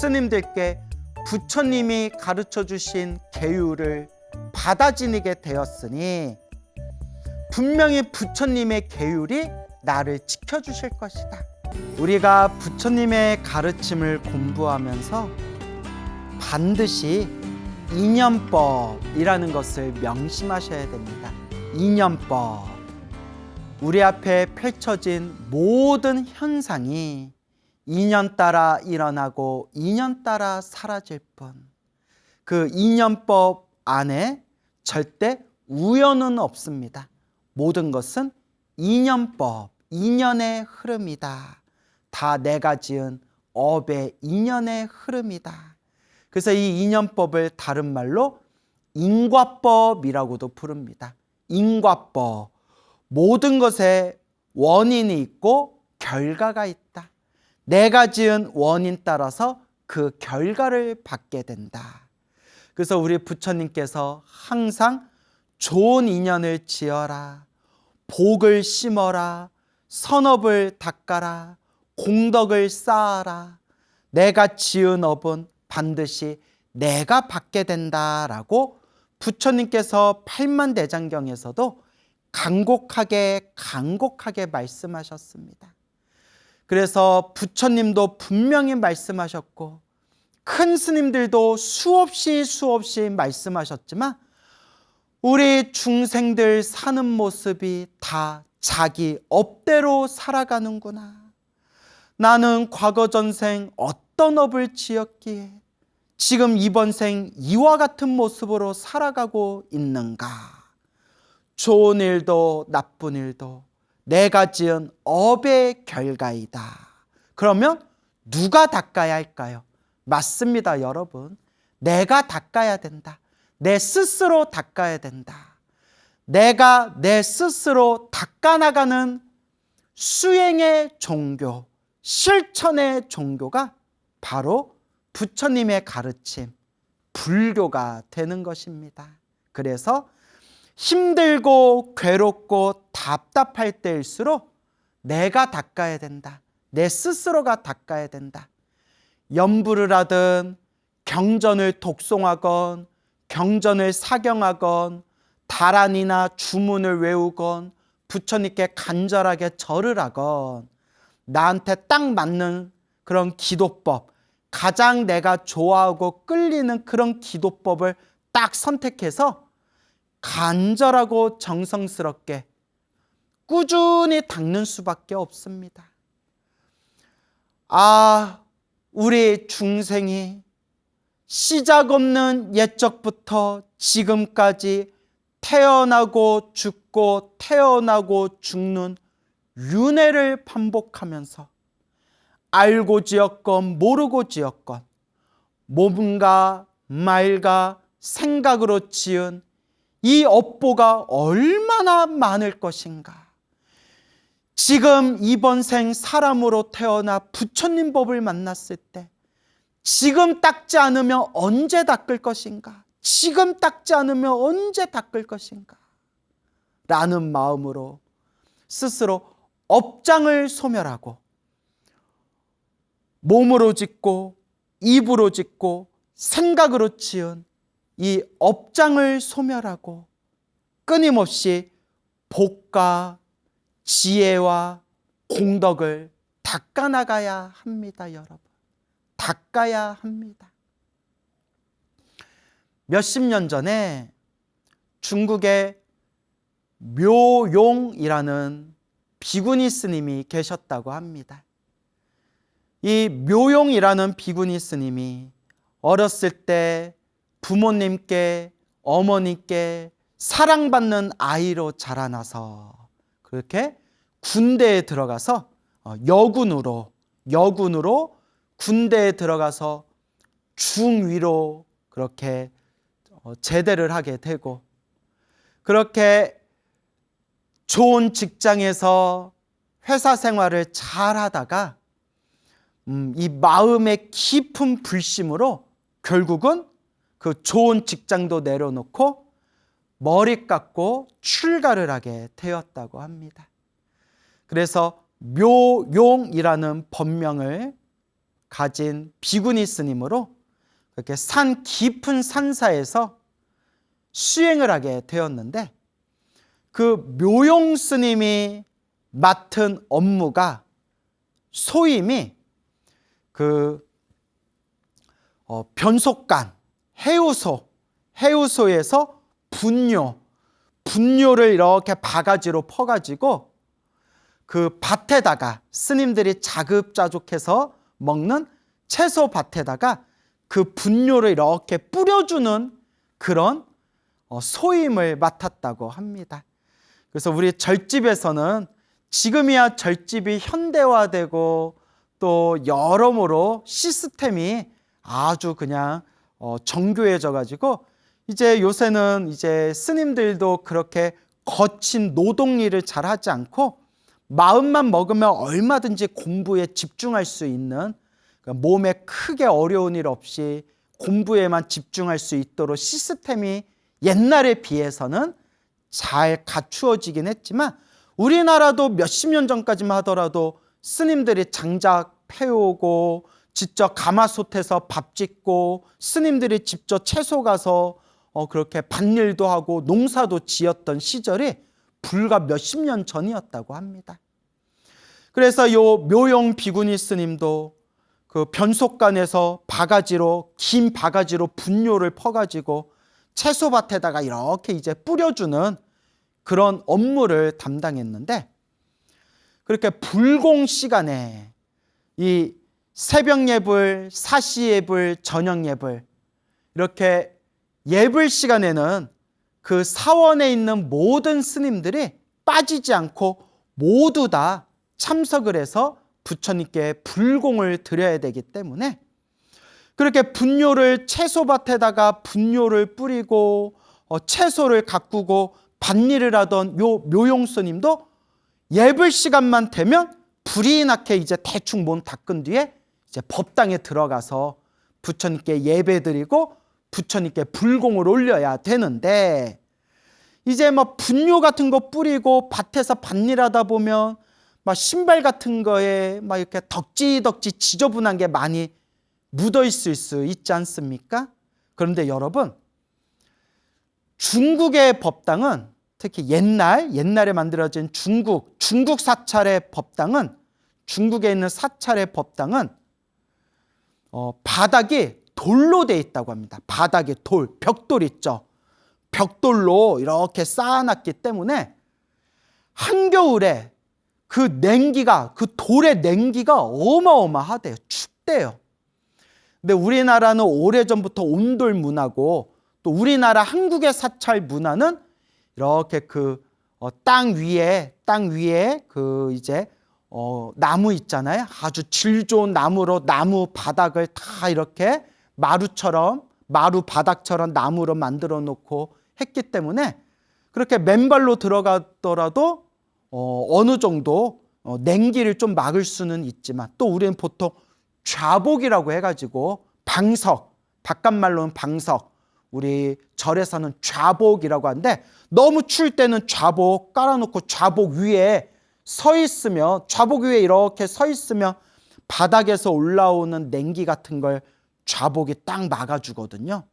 스님들께 부처님이 가르쳐 주신 계율을 받아 지니게 되었으니 분명히 부처님의 계율이 나를 지켜주실 것이다. 우리가 부처님의 가르침을 공부하면서 반드시 인연법이라는 것을 명심하셔야 됩니다. 인연법. 우리 앞에 펼쳐진 모든 현상이 인연 따라 일어나고 인연 따라 사라질 뿐, 그 인연법 안에 절대 우연은 없습니다. 모든 것은 인연법, 인연의 흐름이다. 다 내가 지은 업의 인연의 흐름이다. 그래서 이 인연법을 다른 말로 인과법이라고도 부릅니다. 인과법. 모든 것에 원인이 있고 결과가 있다. 내가 지은 원인 따라서 그 결과를 받게 된다. 그래서 우리 부처님께서 항상 좋은 인연을 지어라, 복을 심어라, 선업을 닦아라, 공덕을 쌓아라, 내가 지은 업은 반드시 내가 받게 된다라고 부처님께서 팔만대장경에서도 간곡하게 말씀하셨습니다. 그래서 부처님도 분명히 말씀하셨고 큰 스님들도 수없이 말씀하셨지만 우리 중생들 사는 모습이 다 자기 업대로 살아가는구나. 나는 과거 전생 어떤 업을 지었기에 지금 이번 생 이와 같은 모습으로 살아가고 있는가. 좋은 일도 나쁜 일도 내가 지은 업의 결과이다. 그러면 누가 닦아야 할까요? 맞습니다, 여러분. 내가 닦아야 된다. 내 스스로 닦아야 된다. 내가 내 스스로 닦아나가는 수행의 종교, 실천의 종교가 바로 부처님의 가르침, 불교가 되는 것입니다. 그래서 힘들고 괴롭고 답답할 때일수록 내가 닦아야 된다. 내 스스로가 닦아야 된다. 염불을 하든 경전을 독송하건 경전을 사경하건 다란이나 주문을 외우건 부처님께 간절하게 절을 하건 나한테 딱 맞는 그런 기도법, 가장 내가 좋아하고 끌리는 그런 기도법을 딱 선택해서 간절하고 정성스럽게 꾸준히 닦는 수밖에 없습니다. 우리 중생이 시작 없는 옛적부터 지금까지 태어나고 죽고 태어나고 죽는 윤회를 반복하면서 알고 지었건 모르고 지었건 몸과 말과 생각으로 지은 이 업보가 얼마나 많을 것인가. 지금 이번 생 사람으로 태어나 부처님 법을 만났을 때 지금 닦지 않으면 언제 닦을 것인가? 지금 닦지 않으면 언제 닦을 것인가? 라는 마음으로 스스로 업장을 소멸하고 몸으로 짓고 입으로 짓고 생각으로 지은 이 업장을 소멸하고 끊임없이 복과 지혜와 공덕을 닦아나가야 합니다, 여러분. 닦아야 합니다. 몇십 년 전에 중국에 묘용이라는 비구니 스님이 계셨다고 합니다. 이 묘용이라는 비구니 스님이 어렸을 때 부모님께 어머니께 사랑받는 아이로 자라나서 그렇게 군대에 들어가서 여군으로 군대에 들어가서 중위로 그렇게 제대를 하게 되고 그렇게 좋은 직장에서 회사 생활을 잘 하다가 이 마음의 깊은 불심으로 결국은 그 좋은 직장도 내려놓고 머리 깎고 출가를 하게 되었다고 합니다. 그래서 묘용이라는 법명을 가진 비구니 스님으로 그렇게 산 깊은 산사에서 수행을 하게 되었는데, 그 묘용 스님이 맡은 업무가 소임이 그 변속간, 해우소에서 분뇨를 이렇게 바가지로 퍼가지고 그 밭에다가, 스님들이 자급자족해서 먹는 채소 밭에다가 그 분뇨를 이렇게 뿌려주는 그런 소임을 맡았다고 합니다. 그래서 우리 절집에서는 지금이야 절집이 현대화되고 또 여러모로 시스템이 아주 그냥 정교해져 가지고 이제 요새는 이제 스님들도 그렇게 거친 노동일을 잘 하지 않고 마음만 먹으면 얼마든지 공부에 집중할 수 있는, 그러니까 몸에 크게 어려운 일 없이 공부에만 집중할 수 있도록 시스템이 옛날에 비해서는 잘 갖추어지긴 했지만, 우리나라도 몇십 년 전까지만 하더라도 스님들이 장작 패오고 직접 가마솥에서 밥 짓고 스님들이 직접 채소 가서 그렇게 밭일도 하고 농사도 지었던 시절이 불과 몇십 년 전이었다고 합니다. 그래서 요 묘용 비구니 스님도 그 변속간에서 긴 바가지로 분뇨를 퍼가지고 채소밭에다가 이렇게 이제 뿌려주는 그런 업무를 담당했는데, 그렇게 불공 시간에 이 새벽 예불, 사시 예불, 저녁 예불, 이렇게 예불 시간에는 그 사원에 있는 모든 스님들이 빠지지 않고 모두 다 참석을 해서 부처님께 불공을 드려야 되기 때문에 그렇게 분뇨를 채소밭에다가 분뇨를 뿌리고 채소를 가꾸고 밭일을 하던 요 묘용 스님도 예불 시간만 되면 불이 나게 이제 대충 몸 닦은 뒤에 이제 법당에 들어가서 부처님께 예배드리고 부처님께 불공을 올려야 되는데, 이제 막 분뇨 같은 거 뿌리고 밭에서 밭일하다 보면 막 신발 같은 거에 막 이렇게 덕지덕지 지저분한 게 많이 묻어 있을 수 있지 않습니까? 그런데 여러분, 중국의 법당은, 특히 옛날에 만들어진 중국 사찰의 법당은, 중국에 있는 사찰의 법당은 바닥이 돌로 돼 있다고 합니다. 바닥이 벽돌 있죠. 벽돌로 이렇게 쌓아놨기 때문에 한겨울에 그 돌의 냉기가 어마어마하대요. 춥대요. 근데 우리나라는 오래전부터 온돌 문화고, 또 우리나라 한국의 사찰 문화는 이렇게 그 땅 위에 그 이제 나무 있잖아요. 아주 질 좋은 나무로 나무 바닥을 다 이렇게 마루 바닥처럼 나무로 만들어 놓고 했기 때문에 그렇게 맨발로 들어가더라도 어느 정도 냉기를 좀 막을 수는 있지만, 또 우리는 보통 좌복이라고 해가지고 방석, 바깥말로는 방석, 우리 절에서는 좌복이라고 하는데, 너무 추울 때는 좌복 깔아놓고 좌복 위에 이렇게 서 있으면 바닥에서 올라오는 냉기 같은 걸 좌복이 딱 막아주거든요.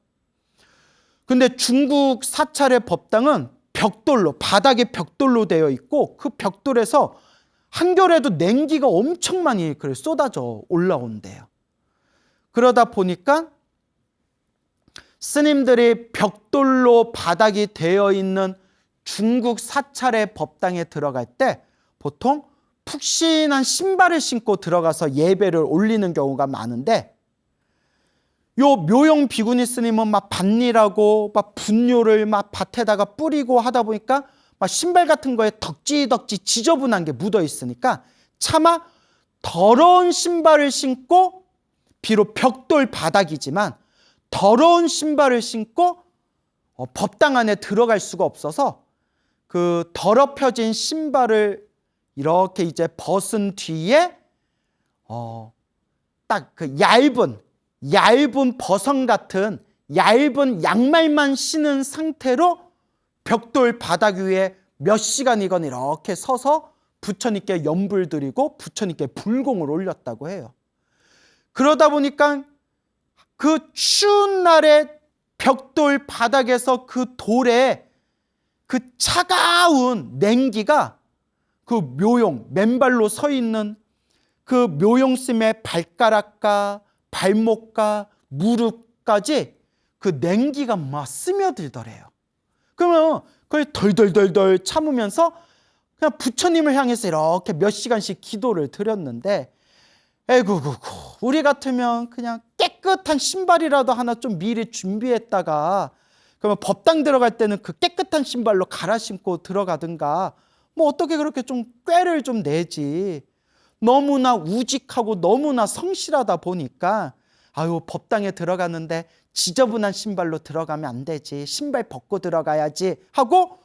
근데 중국 사찰의 법당은 바닥이 벽돌로 되어 있고, 그 벽돌에서 한겨울에도 냉기가 엄청 많이 쏟아져 올라온대요. 그러다 보니까 스님들이 벽돌로 바닥이 되어 있는 중국 사찰의 법당에 들어갈 때 보통 푹신한 신발을 신고 들어가서 예배를 올리는 경우가 많은데, 요 묘용 비구니 스님은 막 밭일하고 막 분뇨를 막 밭에다가 뿌리고 하다 보니까 막 신발 같은 거에 덕지덕지 지저분한 게 묻어 있으니까 차마 더러운 신발을 신고, 비록 벽돌 바닥이지만 더러운 신발을 신고 법당 안에 들어갈 수가 없어서 그 더럽혀진 신발을 이렇게 이제 벗은 뒤에 딱 그 얇은 버선 같은 얇은 양말만 신은 상태로 벽돌 바닥 위에 몇 시간이건 이렇게 서서 부처님께 염불 드리고 부처님께 불공을 올렸다고 해요. 그러다 보니까 그 추운 날에 벽돌 바닥에서 그 돌에 그 차가운 냉기가 그 묘용, 맨발로 서 있는 그 묘용스님의 발가락과 발목과 무릎까지 그 냉기가 막 스며들더래요. 그러면 그걸 덜덜덜덜 참으면서 그냥 부처님을 향해서 이렇게 몇 시간씩 기도를 드렸는데, 에구구구, 우리 같으면 그냥 깨끗한 신발이라도 하나 좀 미리 준비했다가 그러면 법당 들어갈 때는 그 깨끗한 신발로 갈아 신고 들어가든가 뭐 어떻게 그렇게 좀 꾀를 좀 내지. 너무나 우직하고 너무나 성실하다 보니까 아유, 법당에 들어가는데 지저분한 신발로 들어가면 안 되지, 신발 벗고 들어가야지 하고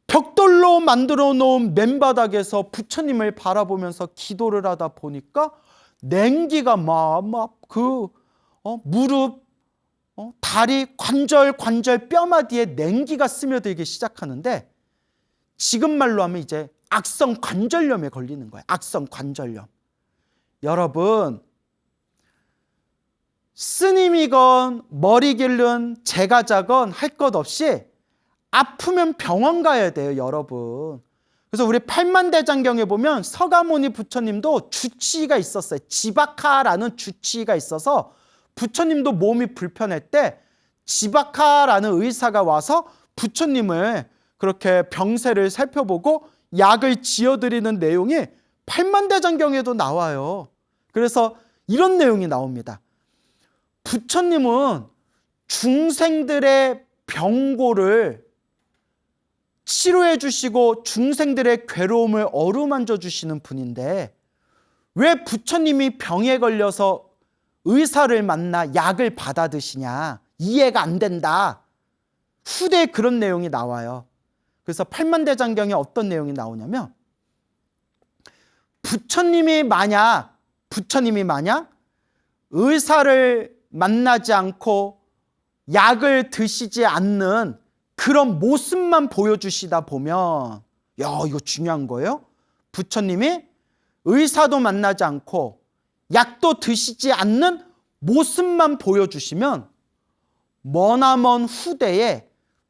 벽돌로 만들어 놓은 맨바닥에서 부처님을 바라보면서 기도를 하다 보니까 냉기가 무릎, 다리, 관절 뼈마디에 냉기가 스며들기 시작하는데, 지금 말로 하면 이제 악성 관절염에 걸리는 거예요. 악성 관절염. 여러분, 스님이건 머리 길른 제가자건 할 것 없이 아프면 병원 가야 돼요, 여러분. 그래서 우리 팔만대장경에 보면 서가모니 부처님도 주치의가 있었어요. 지바카라는 주치의가 있어서 부처님도 몸이 불편할 때 지바카라는 의사가 와서 부처님을 그렇게 병세를 살펴보고 약을 지어드리는 내용이 팔만대장경에도 나와요. 그래서 이런 내용이 나옵니다. 부처님은 중생들의 병고를 치료해 주시고 중생들의 괴로움을 어루만져 주시는 분인데 왜 부처님이 병에 걸려서 의사를 만나 약을 받아 드시냐, 이해가 안 된다. 후대에 그런 내용이 나와요. 그래서 팔만대장경에 어떤 내용이 나오냐면, 부처님이 만약 의사를 만나지 않고 약을 드시지 않는 그런 모습만 보여주시다 보면, 야, 이거 중요한 거예요. 부처님이 의사도 만나지 않고 약도 드시지 않는 모습만 보여주시면 머나먼 후대에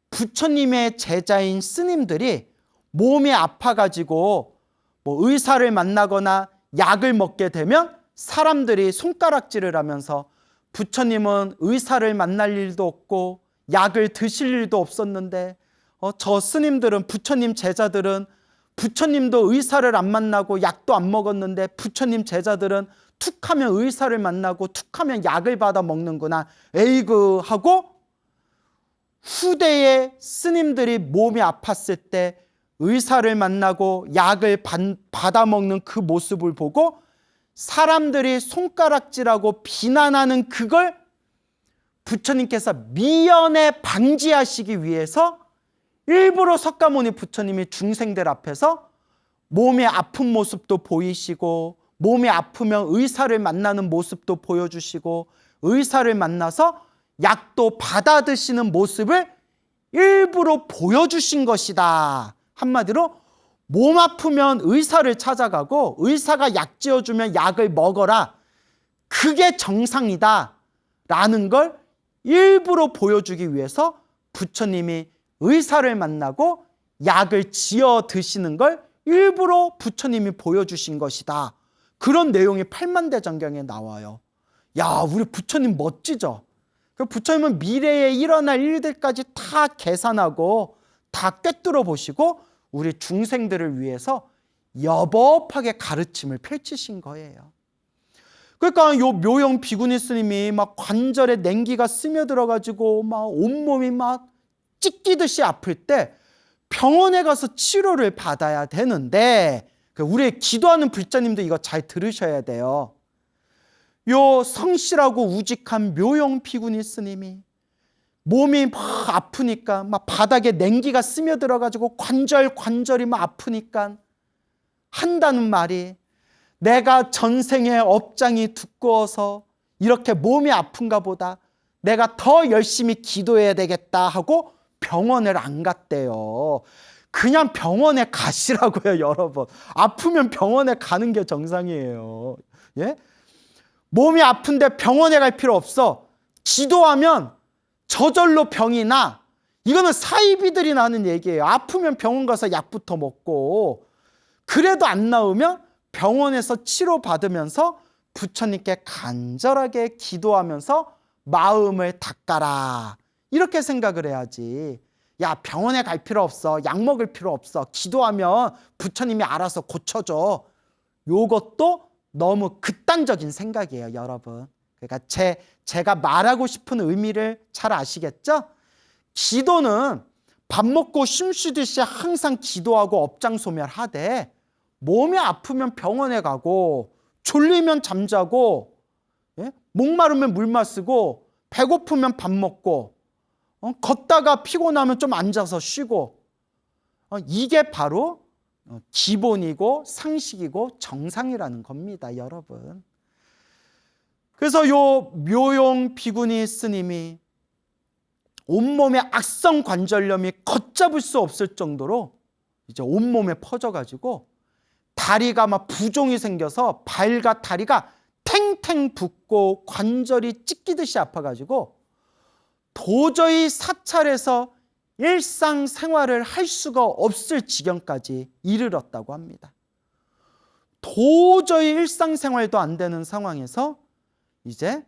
부처님의 제자인 스님들이 몸이 아파가지고 뭐 의사를 만나거나 약을 먹게 되면 사람들이 손가락질을 하면서 부처님은 의사를 만날 일도 없고 약을 드실 일도 없었는데 저 스님들은, 부처님 제자들은 부처님도 의사를 안 만나고 약도 안 먹었는데 부처님 제자들은 툭하면 의사를 만나고 툭하면 약을 받아 먹는구나, 에이그 하고 후대에 스님들이 몸이 아팠을 때 의사를 만나고 약을 받아 먹는 그 모습을 보고 사람들이 손가락질하고 비난하는 그걸 부처님께서 미연에 방지하시기 위해서 일부러 석가모니 부처님이 중생들 앞에서 몸이 아픈 모습도 보이시고 몸이 아프면 의사를 만나는 모습도 보여주시고 의사를 만나서 약도 받아 드시는 모습을 일부러 보여주신 것이다. 한마디로 몸 아프면 의사를 찾아가고 의사가 약 지어주면 약을 먹어라, 그게 정상이다 라는 걸 일부러 보여주기 위해서 부처님이 의사를 만나고 약을 지어 드시는 걸 일부러 부처님이 보여주신 것이다. 그런 내용이 팔만대장경에 나와요. 야, 우리 부처님 멋지죠? 부처님은 미래에 일어날 일들까지 다 계산하고 다 꿰뚫어 보시고 우리 중생들을 위해서 여법하게 가르침을 펼치신 거예요. 그러니까 요 묘용 비구니 스님이 막 관절에 냉기가 스며들어가지고 막 온몸이 막 찢기듯이 아플 때 병원에 가서 치료를 받아야 되는데, 우리 기도하는 불자님도 이거 잘 들으셔야 돼요. 요 성실하고 우직한 묘용 비구니 스님이 몸이 막 아프니까 막 바닥에 냉기가 스며들어가지고 관절이 막 아프니까 한다는 말이, 내가 전생의 업장이 두꺼워서 이렇게 몸이 아픈가 보다, 내가 더 열심히 기도해야 되겠다 하고 병원을 안 갔대요. 그냥 병원에 가시라고요, 여러분. 아프면 병원에 가는 게 정상이에요. 예? 몸이 아픈데 병원에 갈 필요 없어. 기도하면 저절로 병이 나. 이거는 사이비들이 나는 얘기예요. 아프면 병원 가서 약부터 먹고, 그래도 안 나으면 병원에서 치료받으면서 부처님께 간절하게 기도하면서 마음을 닦아라. 이렇게 생각을 해야지. 야, 병원에 갈 필요 없어. 약 먹을 필요 없어. 기도하면 부처님이 알아서 고쳐줘. 요것도 너무 극단적인 생각이에요, 여러분. 그러니까 제가 말하고 싶은 의미를 잘 아시겠죠? 기도는 밥 먹고 쉼 쉬듯이 항상 기도하고 업장소멸하되, 몸이 아프면 병원에 가고, 졸리면 잠자고, 예? 목마르면 물 마시고, 배고프면 밥 먹고, 걷다가 피곤하면 좀 앉아서 쉬고, 이게 바로 기본이고 상식이고 정상이라는 겁니다, 여러분. 그래서 요 묘용 비구니 스님이 온몸에 악성 관절염이 걷잡을 수 없을 정도로 이제 온몸에 퍼져가지고 다리가 막 부종이 생겨서 발과 다리가 탱탱 붓고 관절이 찢기듯이 아파가지고 도저히 사찰에서 일상생활을 할 수가 없을 지경까지 이르렀다고 합니다. 도저히 일상생활도 안 되는 상황에서 이제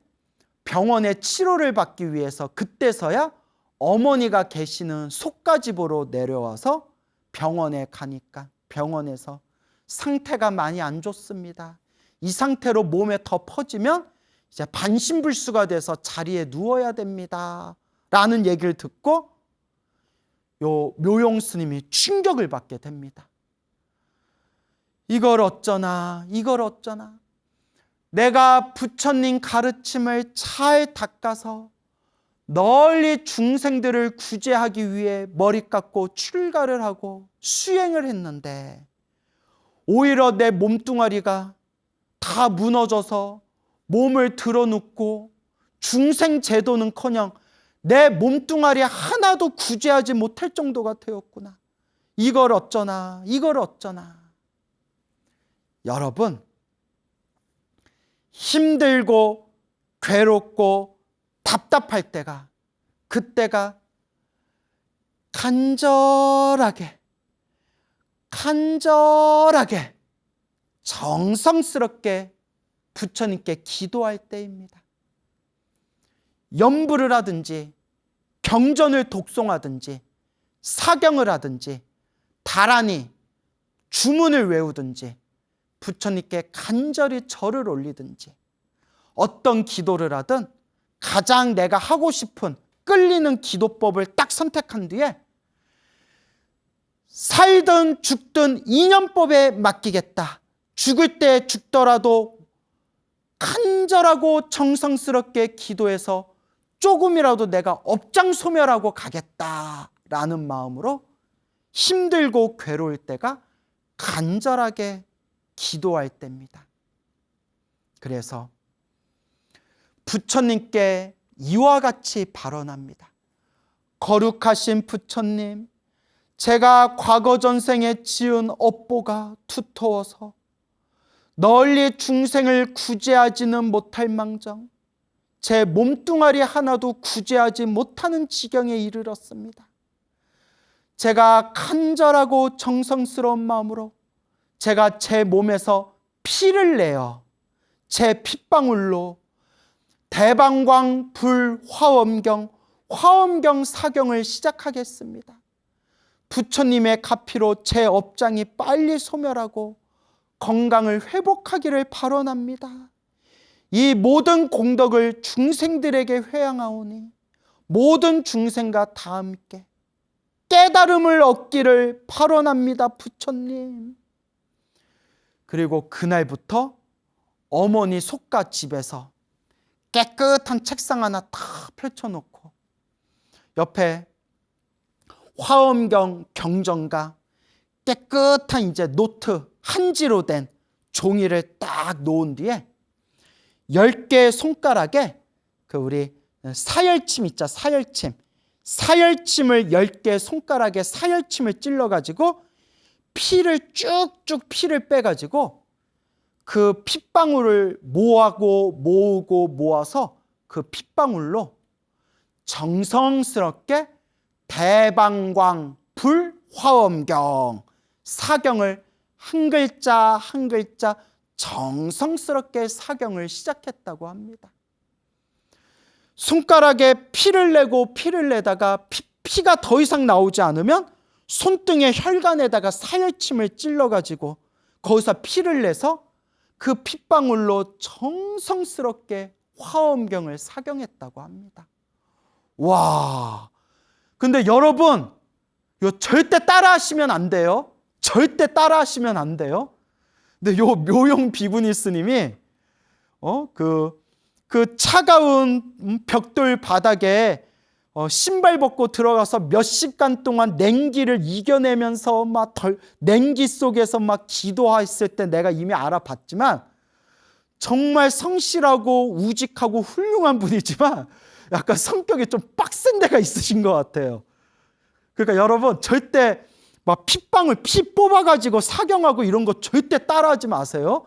병원에 치료를 받기 위해서 그때서야 어머니가 계시는 속가집으로 내려와서 병원에 가니까 병원에서 상태가 많이 안 좋습니다. 이 상태로 몸에 더 퍼지면 이제 반신불수가 돼서 자리에 누워야 됩니다. 라는 얘기를 듣고 요 묘용 스님이 충격을 받게 됩니다. 이걸 어쩌나, 이걸 어쩌나. 내가 부처님 가르침을 잘 닦아서 널리 중생들을 구제하기 위해 머리 깎고 출가를 하고 수행을 했는데 오히려 내 몸뚱아리가 다 무너져서 몸을 드러눕고 중생 제도는커녕 내 몸뚱아리 하나도 구제하지 못할 정도가 되었구나. 이걸 어쩌나, 이걸 어쩌나. 여러분, 힘들고 괴롭고 답답할 때가, 그때가 간절하게 정성스럽게 부처님께 기도할 때입니다. 염불을 하든지 경전을 독송하든지 사경을 하든지 다란히 주문을 외우든지 부처님께 간절히 절을 올리든지 어떤 기도를 하든 가장 내가 하고 싶은 끌리는 기도법을 딱 선택한 뒤에 살든 죽든 인연법에 맡기겠다. 죽을 때 죽더라도 간절하고 정성스럽게 기도해서 조금이라도 내가 업장소멸하고 가겠다라는 마음으로 힘들고 괴로울 때가 간절하게 기도할 때입니다. 그래서 부처님께 이와 같이 발언합니다. 거룩하신 부처님, 제가 과거 전생에 지은 업보가 두터워서 널리 중생을 구제하지는 못할 망정 제 몸뚱아리 하나도 구제하지 못하는 지경에 이르렀습니다. 제가 간절하고 정성스러운 마음으로 제가 제 몸에서 피를 내어 제 핏방울로 대방광 불 화엄경 사경을 시작하겠습니다. 부처님의 가피로 제 업장이 빨리 소멸하고 건강을 회복하기를 발언합니다. 이 모든 공덕을 중생들에게 회양하오니 모든 중생과 다 함께 깨달음을 얻기를 발언합니다. 부처님. 그리고 그날부터 어머니 속가집에서 깨끗한 책상 하나 다 펼쳐놓고 옆에 화엄경 경전과 깨끗한 이제 노트 한지로 된 종이를 딱 놓은 뒤에 10개의 손가락에 그 우리 사열침 있죠, 사열침을 10개 손가락에 사열침을 찔러가지고 피를 쭉쭉 빼가지고 그 핏방울을 모으고 모아서 그 핏방울로 정성스럽게 대방광 불화엄경 사경을 한 글자 한 글자 정성스럽게 사경을 시작했다고 합니다. 손가락에 피를 내다가 피가 더 이상 나오지 않으면 손등의 혈관에다가 사열침을 찔러가지고 거기서 피를 내서 그 핏방울로 정성스럽게 화엄경을 사경했다고 합니다. 와, 근데 여러분, 이거 절대 따라하시면 안 돼요. 절대 따라하시면 안 돼요. 근데 요 묘용 비구니 스님이 그 차가운 벽돌 바닥에 신발 벗고 들어가서 몇 시간 동안 냉기를 이겨내면서 막 냉기 속에서 막 기도했을 때 내가 이미 알아봤지만 정말 성실하고 우직하고 훌륭한 분이지만 약간 성격이 좀 빡센 데가 있으신 것 같아요. 그러니까 여러분 절대 막 핏방울 피 뽑아가지고 사경하고 이런 거 절대 따라하지 마세요.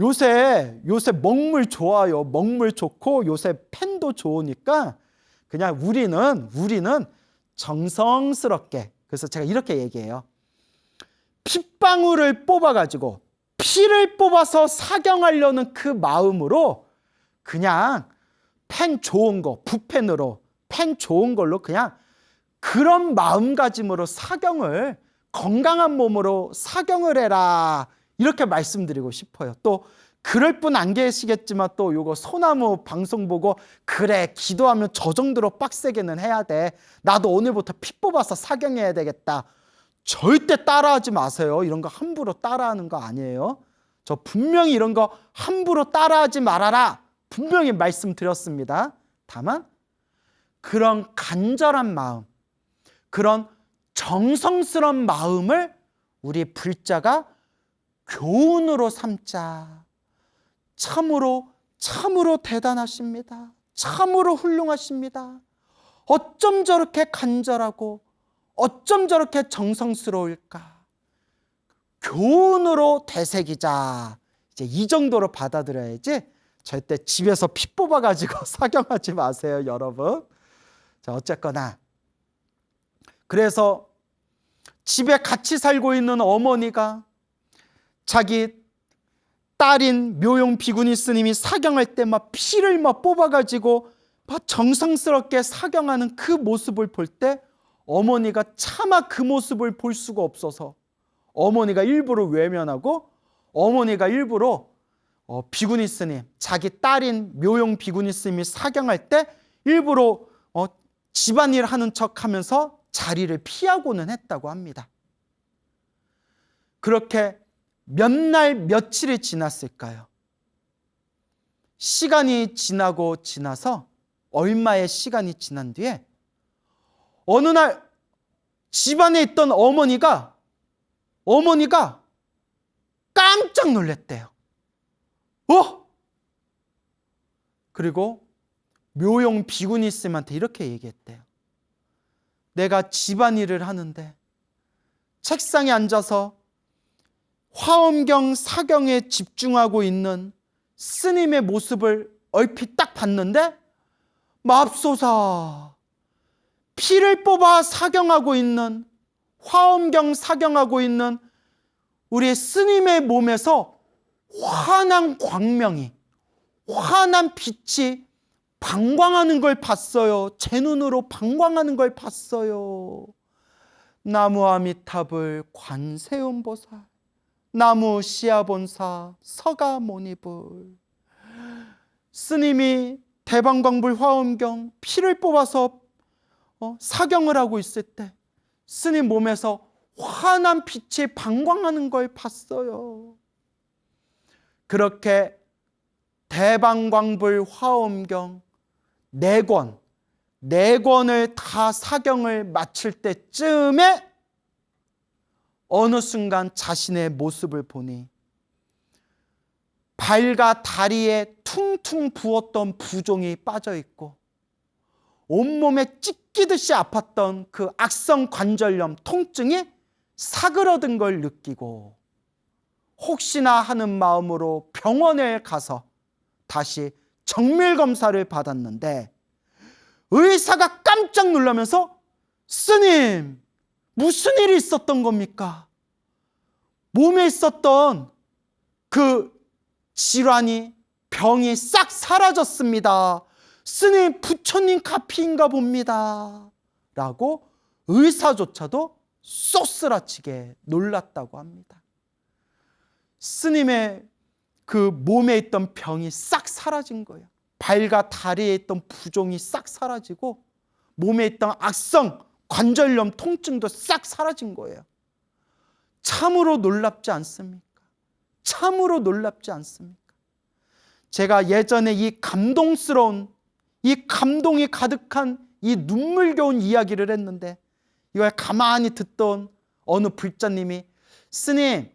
요새 먹물 좋아요. 먹물 좋고 요새 펜도 좋으니까 그냥 우리는 정성스럽게, 그래서 제가 이렇게 얘기해요. 핏방울을 뽑아가지고 피를 뽑아서 사경하려는 그 마음으로 그냥 펜 좋은 거, 붓펜으로 펜 좋은 걸로 그냥 그런 마음가짐으로 사경을, 건강한 몸으로 사경을 해라, 이렇게 말씀드리고 싶어요. 또 그럴 분 안 계시겠지만 또 요거 소나무 방송 보고 그래 기도하면 저 정도로 빡세게는 해야 돼, 나도 오늘부터 피 뽑아서 사경해야 되겠다, 절대 따라하지 마세요. 이런 거 함부로 따라하는 거 아니에요. 저 분명히 이런 거 함부로 따라하지 말아라 분명히 말씀드렸습니다. 다만 그런 간절한 마음, 그런 정성스러운 마음을 우리 불자가 교훈으로 삼자. 참으로 대단하십니다. 참으로 훌륭하십니다. 어쩜 저렇게 간절하고 어쩜 저렇게 정성스러울까. 교훈으로 되새기자. 이제 이 정도로 받아들여야지 절대 집에서 피 뽑아가지고 사경하지 마세요, 여러분. 자, 어쨌거나 그래서 집에 같이 살고 있는 어머니가 자기 딸인 묘용 비구니 스님이 사경할 때 막 피를 막 뽑아가지고 막 정성스럽게 사경하는 그 모습을 볼 때 어머니가 차마 그 모습을 볼 수가 없어서 어머니가 일부러 외면하고 어머니가 일부러 비구니 스님, 자기 딸인 묘용 비구니 스님이 사경할 때 일부러 집안일 하는 척하면서 자리를 피하고는 했다고 합니다. 그렇게 몇 날 며칠이 지났을까요? 시간이 지나서 얼마의 시간이 지난 뒤에 어느 날 집안에 있던 어머니가 깜짝 놀랐대요. 그리고 묘용 비구니 스님한테 이렇게 얘기했대요. 내가 집안일을 하는데 책상에 앉아서 화엄경 사경에 집중하고 있는 스님의 모습을 얼핏 딱 봤는데 맙소사, 피를 뽑아 사경하고 있는, 화엄경 사경하고 있는 우리 스님의 몸에서 환한 광명이, 환한 빛이 방광하는 걸 봤어요. 제 눈으로 방광하는 걸 봤어요. 나무 아미타불 관세음보살, 나무 시아본사 서가모니불. 스님이 대방광불 화엄경 피를 뽑아서 사경을 하고 있을 때 스님 몸에서 환한 빛이 방광하는 걸 봤어요. 그렇게 대방광불 화엄경 4권을 다 사경을 마칠 때쯤에 어느 순간 자신의 모습을 보니 발과 다리에 퉁퉁 부었던 부종이 빠져있고 온몸에 찢기듯이 아팠던 그 악성 관절염 통증이 사그러든 걸 느끼고 혹시나 하는 마음으로 병원에 가서 다시 정밀 검사를 받았는데 의사가 깜짝 놀라면서 스님, 무슨 일이 있었던 겁니까? 몸에 있었던 그 질환이, 병이 싹 사라졌습니다. 스님, 부처님 카피인가 봅니다. 라고 의사조차도 쏘스라치게 놀랐다고 합니다. 스님의 그 몸에 있던 병이 싹 사라진 거예요. 발과 다리에 있던 부종이 싹 사라지고 몸에 있던 악성 관절염 통증도 싹 사라진 거예요. 참으로 놀랍지 않습니까? 참으로 놀랍지 않습니까? 제가 예전에 이 감동스러운, 이 감동이 가득한 이 눈물겨운 이야기를 했는데 이걸 가만히 듣던 어느 불자님이 스님,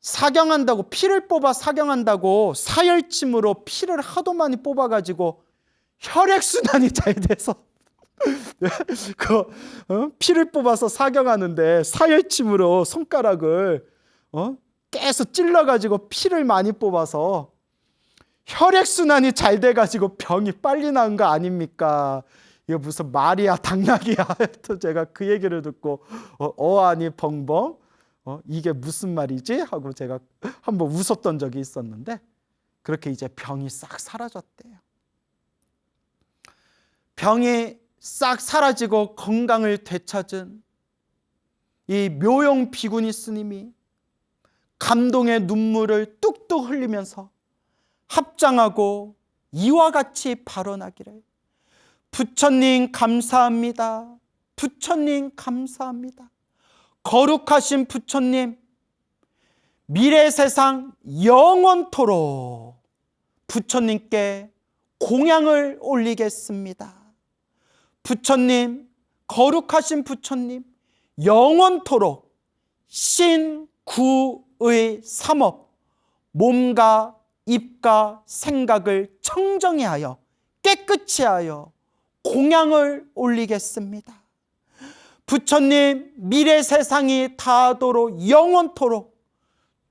사경한다고, 피를 뽑아 사경한다고 사열침으로 피를 하도 많이 뽑아가지고 혈액순환이 잘 돼서 피를 뽑아서 사경하는데 사열침으로 손가락을 계속 찔러가지고 피를 많이 뽑아서 혈액순환이 잘 돼가지고 병이 빨리 나은 거 아닙니까? 이거 무슨 말이야 당나귀야. 또 제가 그 얘기를 듣고 어안이 벙벙, 이게 무슨 말이지? 하고 제가 한번 웃었던 적이 있었는데 그렇게 이제 병이 싹 사라졌대요. 병이 싹 사라지고 건강을 되찾은 이 묘용 비구니 스님이 감동의 눈물을 뚝뚝 흘리면서 합장하고 이와 같이 발언하기를, 부처님 감사합니다. 부처님 감사합니다. 거룩하신 부처님, 미래 세상 영원토록 부처님께 공양을 올리겠습니다. 부처님, 거룩하신 부처님, 영원토록 신구의 삼업, 몸과 입과 생각을 청정히 하여 깨끗이 하여 공양을 올리겠습니다. 부처님, 미래 세상이 다하도록 영원토록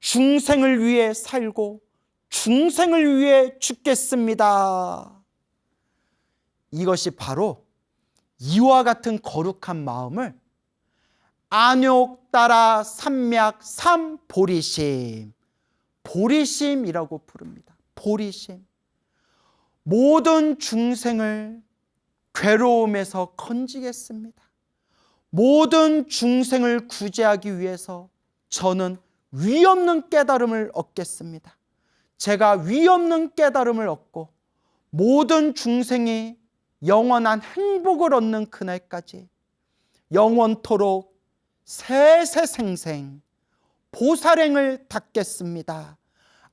중생을 위해 살고 중생을 위해 죽겠습니다. 이것이 바로 이와 같은 거룩한 마음을 안욕따라 삼맥 삼보리심, 보리심이라고 부릅니다. 보리심. 모든 중생을 괴로움에서 건지겠습니다. 모든 중생을 구제하기 위해서 저는 위없는 깨달음을 얻겠습니다. 제가 위없는 깨달음을 얻고 모든 중생이 영원한 행복을 얻는 그날까지 영원토록 세세생생 보살행을 닦겠습니다.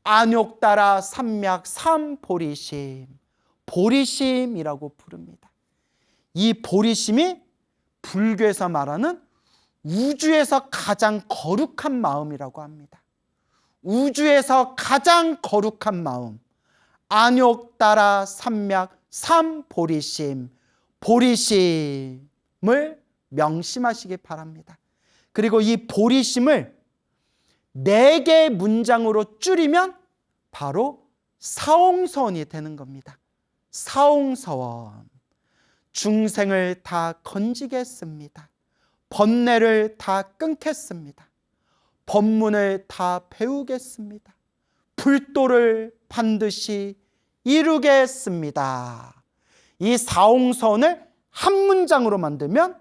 안욕따라 삼맥 삼보리심, 보리심이라고 부릅니다. 이 보리심이 불교에서 말하는 우주에서 가장 거룩한 마음이라고 합니다. 우주에서 가장 거룩한 마음, 안욕따라 삼맥 삼보리심, 보리심을 명심하시기 바랍니다. 그리고 이 보리심을 4개 문장으로 줄이면 바로 사옹서원이 되는 겁니다. 사옹서원. 중생을 다 건지겠습니다. 번뇌를 다 끊겠습니다. 법문을 다 배우겠습니다. 불도를 반드시 이루겠습니다. 이 사옹서원을 한 문장으로 만들면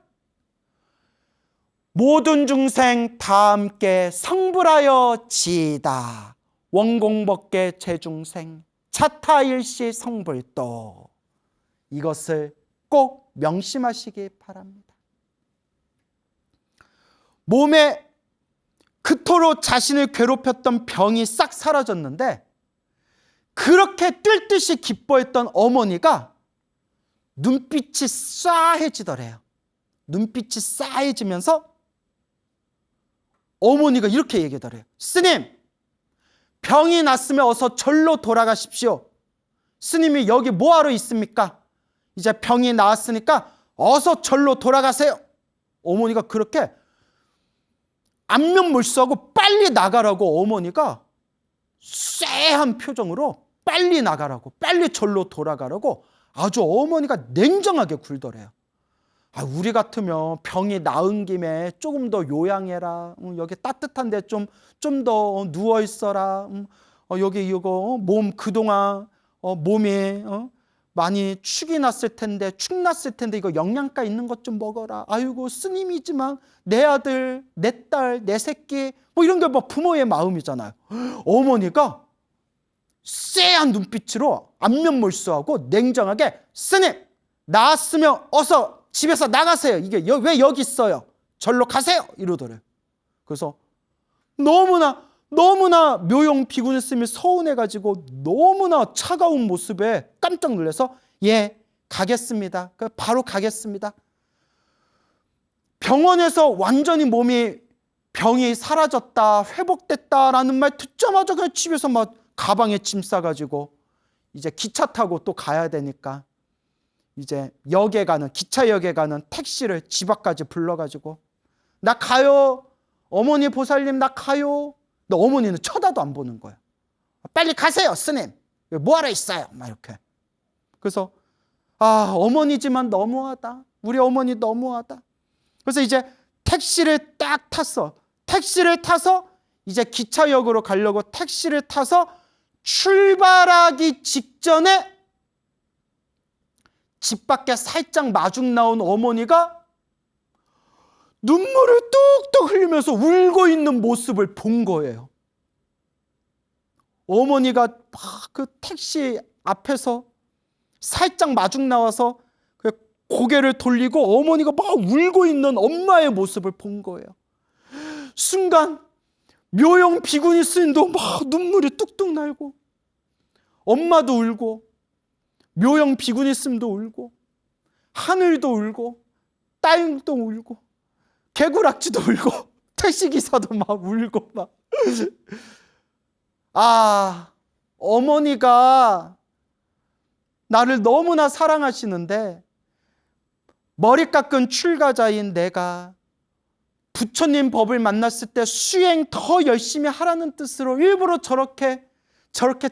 모든 중생 다 함께 성불하여 지이다. 원공법계 제중생 차타일시 성불도. 이것을 꼭 명심하시기 바랍니다. 몸에 그토록 자신을 괴롭혔던 병이 싹 사라졌는데 그렇게 뛸 듯이 기뻐했던 어머니가 눈빛이 싸해지더래요. 눈빛이 싸해지면서 어머니가 이렇게 얘기하더래요. 스님, 병이 났으면 어서 절로 돌아가십시오. 스님이 여기 뭐하러 있습니까? 이제 병이 나았으니까 어서 절로 돌아가세요. 어머니가 그렇게 안면 몰수하고 빨리 나가라고 어머니가 쎄한 표정으로 빨리 나가라고, 빨리 절로 돌아가라고 아주 어머니가 냉정하게 굴더래요. 우리 같으면 병이 나은 김에 조금 더 요양해라. 여기 따뜻한데 좀 더 누워 있어라. 여기 이거 몸 그동안 몸이 많이 축이 났을 텐데, 축 났을 텐데 이거 영양가 있는 것 좀 먹어라. 아이고 스님이지만 내 아들, 내 딸, 내 새끼 뭐 이런 게 뭐 부모의 마음이잖아요. 어머니가 쎄한 눈빛으로 안면몰수하고 냉정하게 스님 나았으면 어서 집에서 나가세요. 이게 왜 여기 있어요? 절로 가세요. 이러더래요. 그래서 너무나 묘용 비구니 스님이 서운해가지고 너무나 차가운 모습에 깜짝 놀라서 예 가겠습니다. 바로 가겠습니다. 병원에서 완전히 병이 사라졌다, 회복됐다라는 말 듣자마자 그냥 집에서 막 가방에 짐 싸가지고 이제 기차 타고 또 가야 되니까 이제 기차역에 가는 택시를 집 앞까지 불러가지고 나 가요. 어머니 보살님 나 가요. 근데 어머니는 쳐다도 안 보는 거야. 빨리 가세요 스님. 뭐하러 있어요. 막 이렇게. 그래서 어머니지만 너무하다. 우리 어머니 너무하다. 그래서 이제 택시를 딱 탔어. 택시를 타서 이제 기차역으로 가려고 택시를 타서 출발하기 직전에 집 밖에 살짝 마중 나온 어머니가 눈물을 뚝뚝 흘리면서 울고 있는 모습을 본 거예요. 어머니가 막 그 택시 앞에서 살짝 마중 나와서 고개를 돌리고 어머니가 막 울고 있는 엄마의 모습을 본 거예요. 순간 묘용 비구니 스님도 막 눈물이 뚝뚝 날고 엄마도 울고 묘용 비구니 스님도 울고 하늘도 울고 땅도 울고 개구락지도 울고 택시기사도 막 울고 막 어머니가 나를 너무나 사랑하시는데 머리 깎은 출가자인 내가 부처님 법을 만났을 때 수행 더 열심히 하라는 뜻으로 일부러 저렇게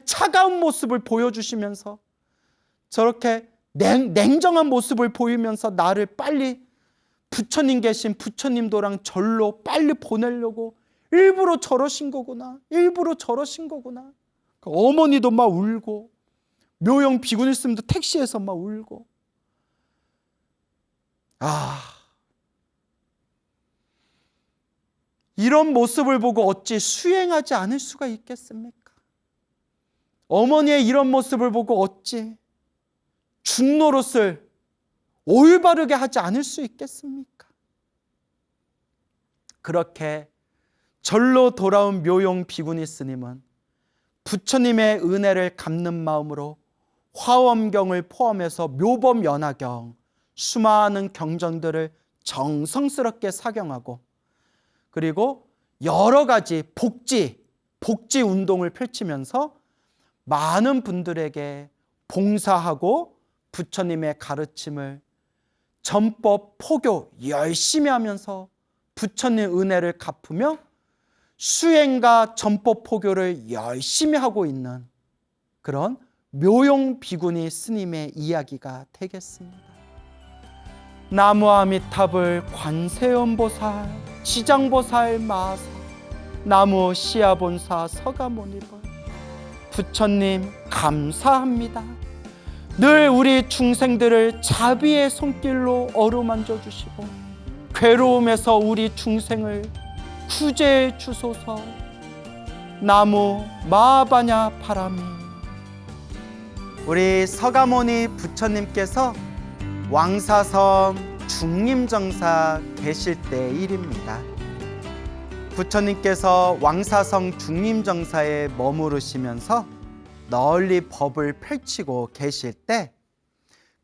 차가운 모습을 보여주시면서 저렇게 냉정한 모습을 보이면서 나를 빨리 부처님 계신 부처님 도랑 절로 빨리 보내려고 일부러 저러신 거구나. 어머니도 막 울고 묘용 비구니 스님도 택시에서 막 울고 이런 모습을 보고 어찌 수행하지 않을 수가 있겠습니까? 어머니의 이런 모습을 보고 어찌 중노릇을 올바르게 하지 않을 수 있겠습니까? 그렇게 절로 돌아온 묘용 비구니 스님은 부처님의 은혜를 갚는 마음으로 화엄경을 포함해서 묘법 연화경 수많은 경전들을 정성스럽게 사경하고 그리고 여러 가지 복지 운동을 펼치면서 많은 분들에게 봉사하고 부처님의 가르침을 전법 포교 열심히 하면서 부처님 은혜를 갚으며 수행과 전법 포교를 열심히 하고 있는 그런 묘용 비구니 스님의 이야기가 되겠습니다. 나무아미탑을 관세음보살, 지장보살 마사, 나무 시아본사 서가모니벌 부처님 감사합니다. 늘 우리 중생들을 자비의 손길로 어루만져 주시고 괴로움에서 우리 중생을 구제해 주소서. 나무 마바냐 바라미. 우리 서가모니 부처님께서 왕사성 중림정사 계실 때 일입니다. 부처님께서 왕사성 중림정사에 머무르시면서 널리 법을 펼치고 계실 때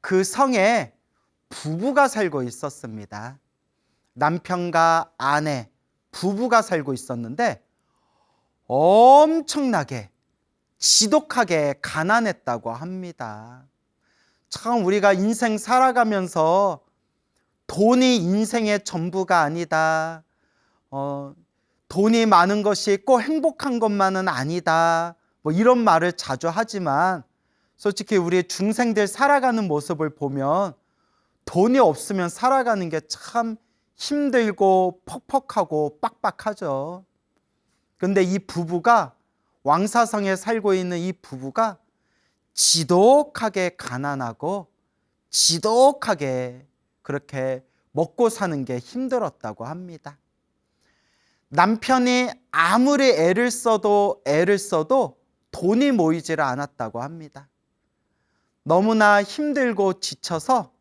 그 성에 부부가 살고 있었습니다. 남편과 아내 부부가 살고 있었는데 엄청나게 지독하게 가난했다고 합니다. 참 우리가 인생 살아가면서 돈이 인생의 전부가 아니다. 돈이 많은 것이 꼭 행복한 것만은 아니다. 뭐 이런 말을 자주 하지만 솔직히 우리 중생들 살아가는 모습을 보면 돈이 없으면 살아가는 게 참 힘들고 퍽퍽하고 빡빡하죠. 근데 이 부부가, 왕사성에 살고 있는 이 부부가 지독하게 가난하고 지독하게 그렇게 먹고 사는 게 힘들었다고 합니다. 남편이 아무리 애를 써도 돈이 모이지를 않았다고 합니다. 너무나 힘들고 지쳐서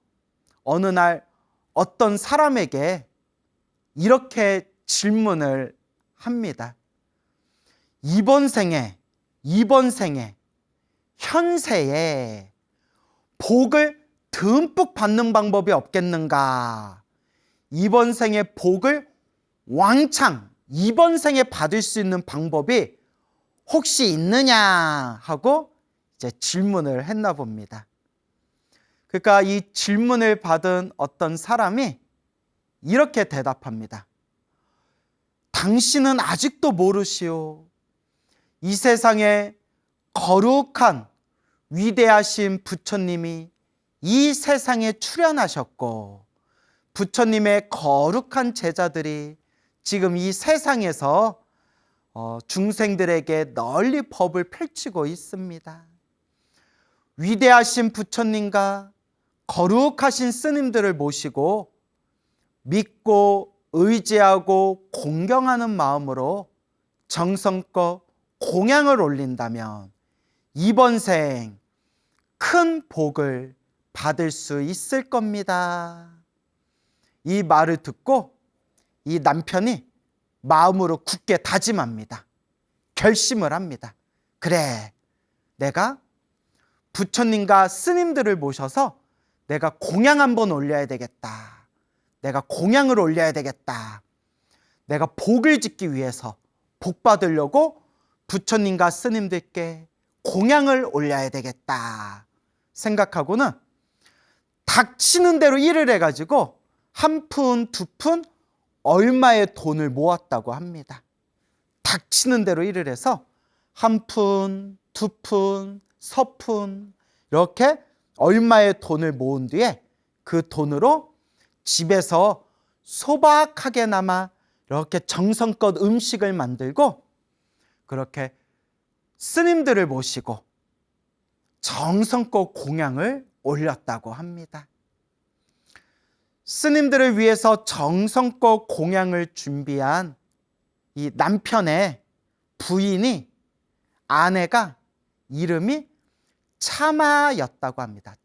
어느 날 어떤 사람에게 이렇게 질문을 합니다. 이번 생에, 현세에 복을 듬뿍 받는 방법이 없겠는가? 이번 생에 복을 왕창, 이번 생에 받을 수 있는 방법이 혹시 있느냐? 하고 이제 질문을 했나 봅니다. 그러니까 이 질문을 받은 어떤 사람이 이렇게 대답합니다. 당신은 아직도 모르시오. 이 세상에 거룩한 위대하신 부처님이 이 세상에 출현하셨고 부처님의 거룩한 제자들이 지금 이 세상에서 중생들에게 널리 법을 펼치고 있습니다. 위대하신 부처님과 거룩하신 스님들을 모시고 믿고 의지하고 공경하는 마음으로 정성껏 공양을 올린다면 이번 생 큰 복을 받을 수 있을 겁니다. 이 말을 듣고 이 남편이 마음으로 굳게 다짐합니다. 결심을 합니다. 그래, 내가 부처님과 스님들을 모셔서 내가 공양 한번 올려야 되겠다. 내가 공양을 올려야 되겠다. 내가 복을 짓기 위해서 복 받으려고 부처님과 스님들께 공양을 올려야 되겠다 생각하고는 닥치는 대로 일을 해가지고 한 푼, 두 푼 얼마의 돈을 모았다고 합니다. 닥치는 대로 일을 해서 한 푼, 두 푼, 서푼 이렇게 얼마의 돈을 모은 뒤에 그 돈으로 집에서 소박하게나마 이렇게 정성껏 음식을 만들고 그렇게 스님들을 모시고 정성껏 공양을 올렸다고 합니다. 스님들을 위해서 정성껏 공양을 준비한 이 남편의 부인이, 아내가 이름이 차마였다고 합니다.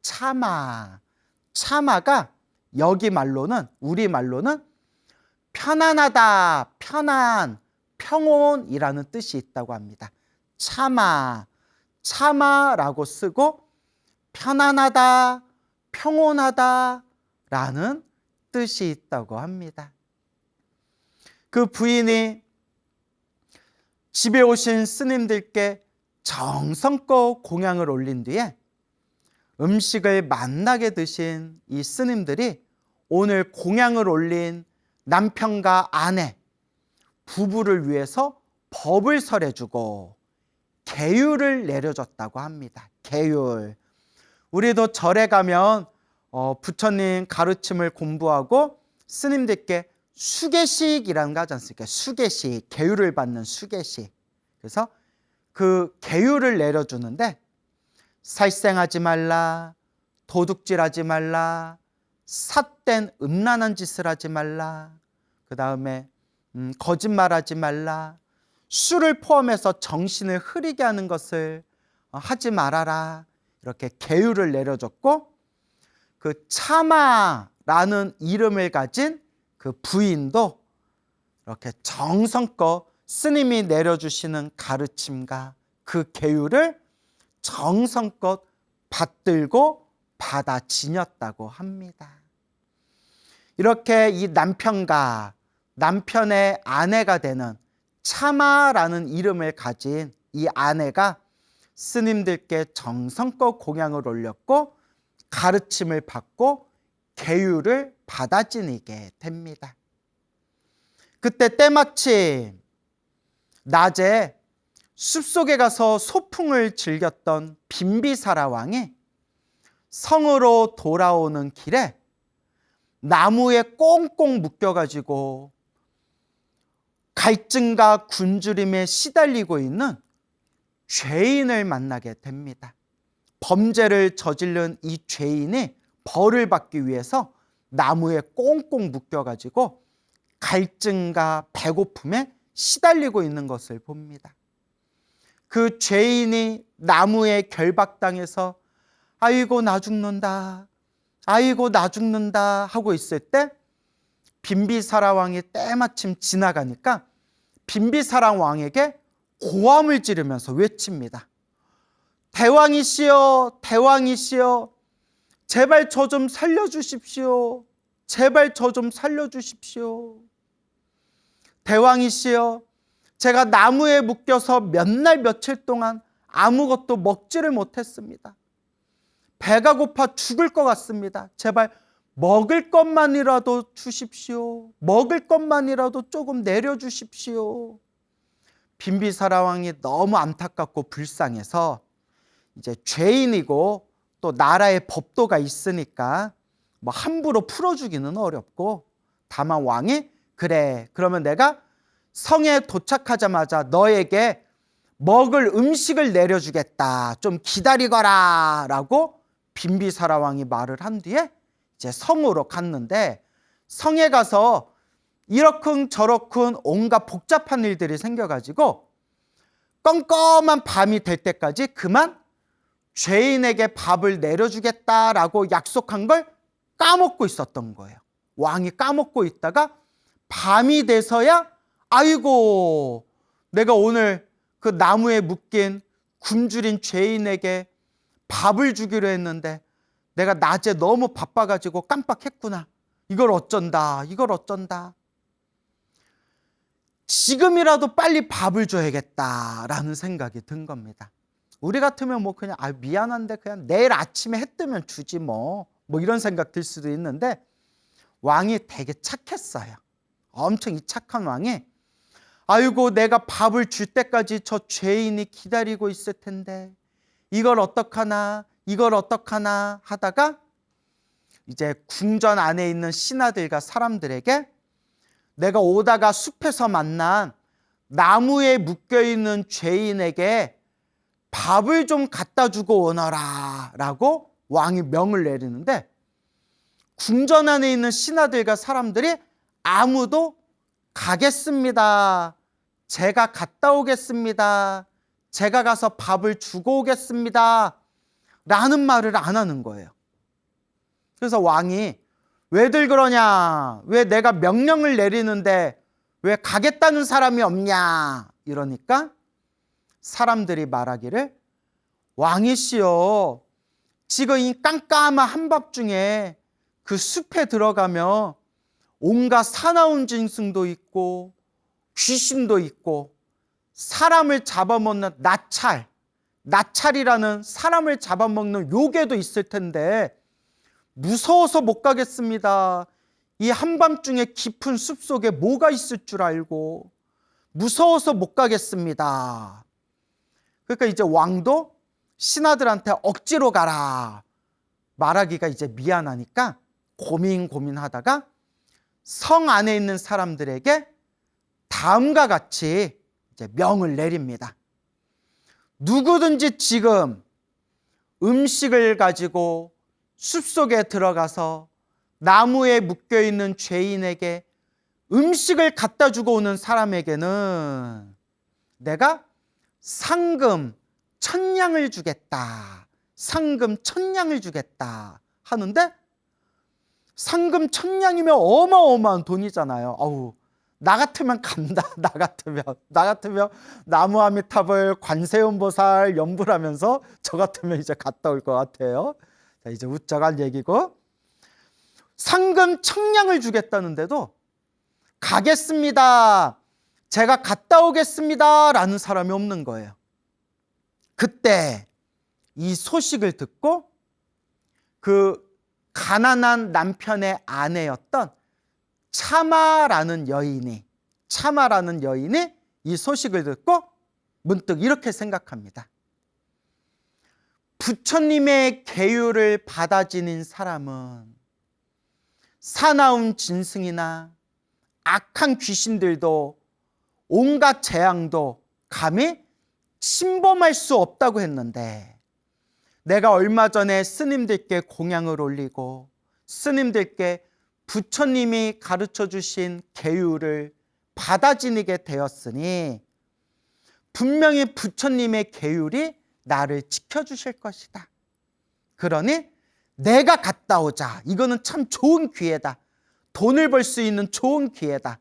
차마가 여기 말로는, 우리 말로는 편안하다, 편안, 평온이라는 뜻이 있다고 합니다. 차마라고 쓰고 편안하다, 평온하다라는 뜻이 있다고 합니다. 그 부인이 집에 오신 스님들께 정성껏 공양을 올린 뒤에 음식을 맛나게 드신 이 스님들이 오늘 공양을 올린 남편과 아내 부부를 위해서 법을 설해주고 계율을 내려줬다고 합니다. 계율. 우리도 절에 가면 부처님 가르침을 공부하고 스님들께 수계식이라는 거 하지 않습니까? 수계식, 계율을 받는 수계식. 그래서 그 계율을 내려주는데 살생하지 말라, 도둑질하지 말라, 삿된 음란한 짓을 하지 말라, 그 다음에 거짓말하지 말라, 술을 포함해서 정신을 흐리게 하는 것을 하지 말아라, 이렇게 계율을 내려줬고 그 차마라는 이름을 가진 그 부인도 이렇게 정성껏 스님이 내려주시는 가르침과 그 계율을 정성껏 받들고 받아 지녔다고 합니다. 이렇게 이 남편과 남편의 아내가 되는 차마라는 이름을 가진 이 아내가 스님들께 정성껏 공양을 올렸고 가르침을 받고 계율을 받아 지니게 됩니다. 그때 때마침 낮에 숲속에 가서 소풍을 즐겼던 빈비사라 왕이 성으로 돌아오는 길에 나무에 꽁꽁 묶여가지고 갈증과 굶주림에 시달리고 있는 죄인을 만나게 됩니다. 범죄를 저지른 이 죄인이 벌을 받기 위해서 나무에 꽁꽁 묶여가지고 갈증과 배고픔에 시달리고 있는 것을 봅니다. 그 죄인이 나무에 결박당해서 아이고 나 죽는다, 아이고 나 죽는다 하고 있을 때 빈비사라 왕이 때마침 지나가니까 빈비사라 왕에게 고함을 지르면서 외칩니다. 대왕이시여, 대왕이시여, 제발 저 좀 살려주십시오. 제발 저 좀 살려주십시오. 대왕이시여, 제가 나무에 묶여서 몇 날 며칠 동안 아무것도 먹지를 못했습니다. 배가 고파 죽을 것 같습니다. 제발 먹을 것만이라도 주십시오. 먹을 것만이라도 조금 내려주십시오. 빈비사라 왕이 너무 안타깝고 불쌍해서 이제 죄인이고 또 나라의 법도가 있으니까 뭐 함부로 풀어주기는 어렵고, 다만 왕이 그래, 그러면 내가 성에 도착하자마자 너에게 먹을 음식을 내려주겠다, 좀 기다리거라 라고 빈비사라 왕이 말을 한 뒤에 이제 성으로 갔는데, 성에 가서 이러쿵 저러쿵 온갖 복잡한 일들이 생겨가지고 껌껌한 밤이 될 때까지 그만 죄인에게 밥을 내려주겠다라고 약속한 걸 까먹고 있었던 거예요. 왕이 까먹고 있다가 밤이 돼서야 아이고 내가 오늘 그 나무에 묶인 굶주린 죄인에게 밥을 주기로 했는데 내가 낮에 너무 바빠가지고 깜빡했구나. 이걸 어쩐다, 이걸 어쩐다. 지금이라도 빨리 밥을 줘야겠다라는 생각이 든 겁니다. 우리 같으면 뭐 그냥 미안한데 그냥 내일 아침에 해 뜨면 주지 뭐 이런 생각 들 수도 있는데, 왕이 되게 착했어요. 엄청 이 착한 왕이 아이고 내가 밥을 줄 때까지 저 죄인이 기다리고 있을 텐데 이걸 어떡하나 이걸 어떡하나 하다가 이제 궁전 안에 있는 신하들과 사람들에게 내가 오다가 숲에서 만난 나무에 묶여있는 죄인에게 밥을 좀 갖다 주고 오너라 라고 왕이 명을 내리는데, 궁전 안에 있는 신하들과 사람들이 아무도 가겠습니다, 제가 갔다 오겠습니다, 제가 가서 밥을 주고 오겠습니다 라는 말을 안 하는 거예요. 그래서 왕이 왜들 그러냐, 왜 내가 명령을 내리는데 왜 가겠다는 사람이 없냐 이러니까 사람들이 말하기를 왕이시여, 지금 이 깜깜한 한밤중에 그 숲에 들어가면 온갖 사나운 짐승도 있고 귀신도 있고 사람을 잡아먹는 나찰이라는 사람을 잡아먹는 요괴도 있을 텐데 무서워서 못 가겠습니다. 이 한밤중에 깊은 숲속에 뭐가 있을 줄 알고 무서워서 못 가겠습니다. 그러니까 이제 왕도 신하들한테 억지로 가라 말하기가 이제 미안하니까 고민하다가 성 안에 있는 사람들에게 다음과 같이 이제 명을 내립니다. 누구든지 지금 음식을 가지고 숲속에 들어가서 나무에 묶여있는 죄인에게 음식을 갖다 주고 오는 사람에게는 내가 상금 1000냥을 주겠다. 상금 1000냥을 주겠다 하는데, 상금 1000냥이면 어마어마한 돈이잖아요. 어우, 나 같으면 간다. 나 같으면 나무아미탑을 관세음보살 연불하면서 저 같으면 이제 갔다 올 것 같아요. 자, 이제 웃자갈 얘기고, 상금 1000냥을 주겠다는데도 가겠습니다, 제가 갔다 오겠습니다 라는 사람이 없는 거예요. 그때 이 소식을 듣고 그 가난한 남편의 아내였던 차마라는 여인이 이 소식을 듣고 문득 이렇게 생각합니다. 부처님의 계율을 받아 지닌 사람은 사나운 짐승이나 악한 귀신들도 온갖 재앙도 감히 침범할 수 없다고 했는데, 내가 얼마 전에 스님들께 공양을 올리고 스님들께 부처님이 가르쳐 주신 계율을 받아 지니게 되었으니 분명히 부처님의 계율이 나를 지켜주실 것이다. 그러니 내가 갔다 오자. 이거는 참 좋은 기회다. 돈을 벌 수 있는 좋은 기회다.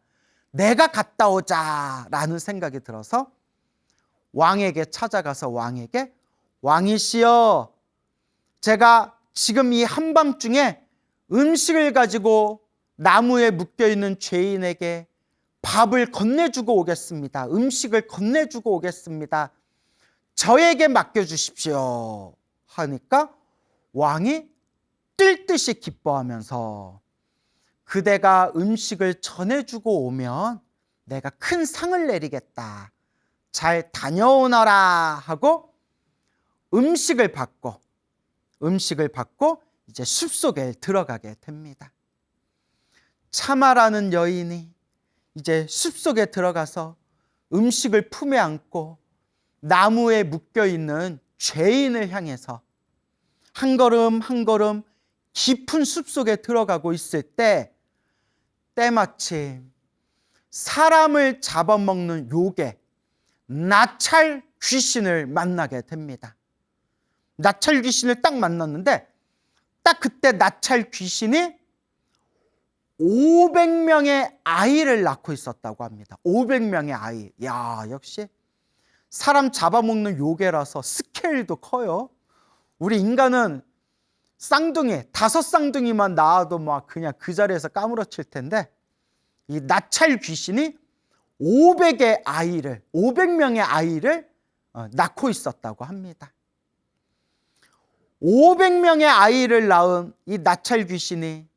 내가 갔다 오자 라는 생각이 들어서 왕에게 찾아가서 왕에게, 왕이시여, 제가 지금 이 한밤중에 음식을 가지고 나무에 묶여있는 죄인에게 밥을 건네주고 오겠습니다. 음식을 건네주고 오겠습니다. 저에게 맡겨주십시오 하니까 왕이 뜰 듯이 기뻐하면서, 그대가 음식을 전해주고 오면 내가 큰 상을 내리겠다. 잘 다녀오너라 하고 음식을 받고 이제 숲속에 들어가게 됩니다. 차마라는 여인이 이제 숲속에 들어가서 음식을 품에 안고 나무에 묶여있는 죄인을 향해서 한 걸음 한 걸음 깊은 숲속에 들어가고 있을 때, 때마침 사람을 잡아먹는 요괴 나찰 귀신을 만나게 됩니다. 나찰 귀신을 딱 만났는데, 딱 그때 나찰 귀신이 500명의 아이를 낳고 있었다고 합니다. 500명의 아이. 야, 역시 사람 잡아먹는 요괴라서 스케일도 커요. 우리 인간은 쌍둥이, 5쌍둥이만 낳아도 막 그냥 그 자리에서 까무러칠 텐데, 이 나찰 귀신이 500명의 아이를 낳고 있었다고 합니다. 500명의 아이를 낳은 이 나찰 귀신이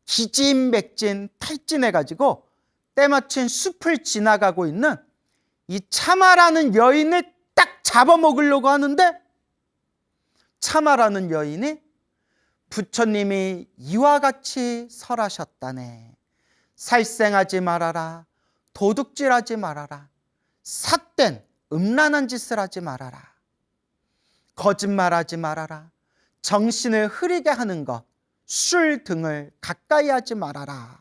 기진맥진 탈진해가지고 때마침 숲을 지나가고 있는 이 차마라는 여인을 딱 잡아먹으려고 하는데, 차마라는 여인이 부처님이 이와 같이 설하셨다네. 살생하지 말아라. 도둑질하지 말아라. 삿된 음란한 짓을 하지 말아라. 거짓말하지 말아라. 정신을 흐리게 하는 것, 술 등을 가까이 하지 말아라.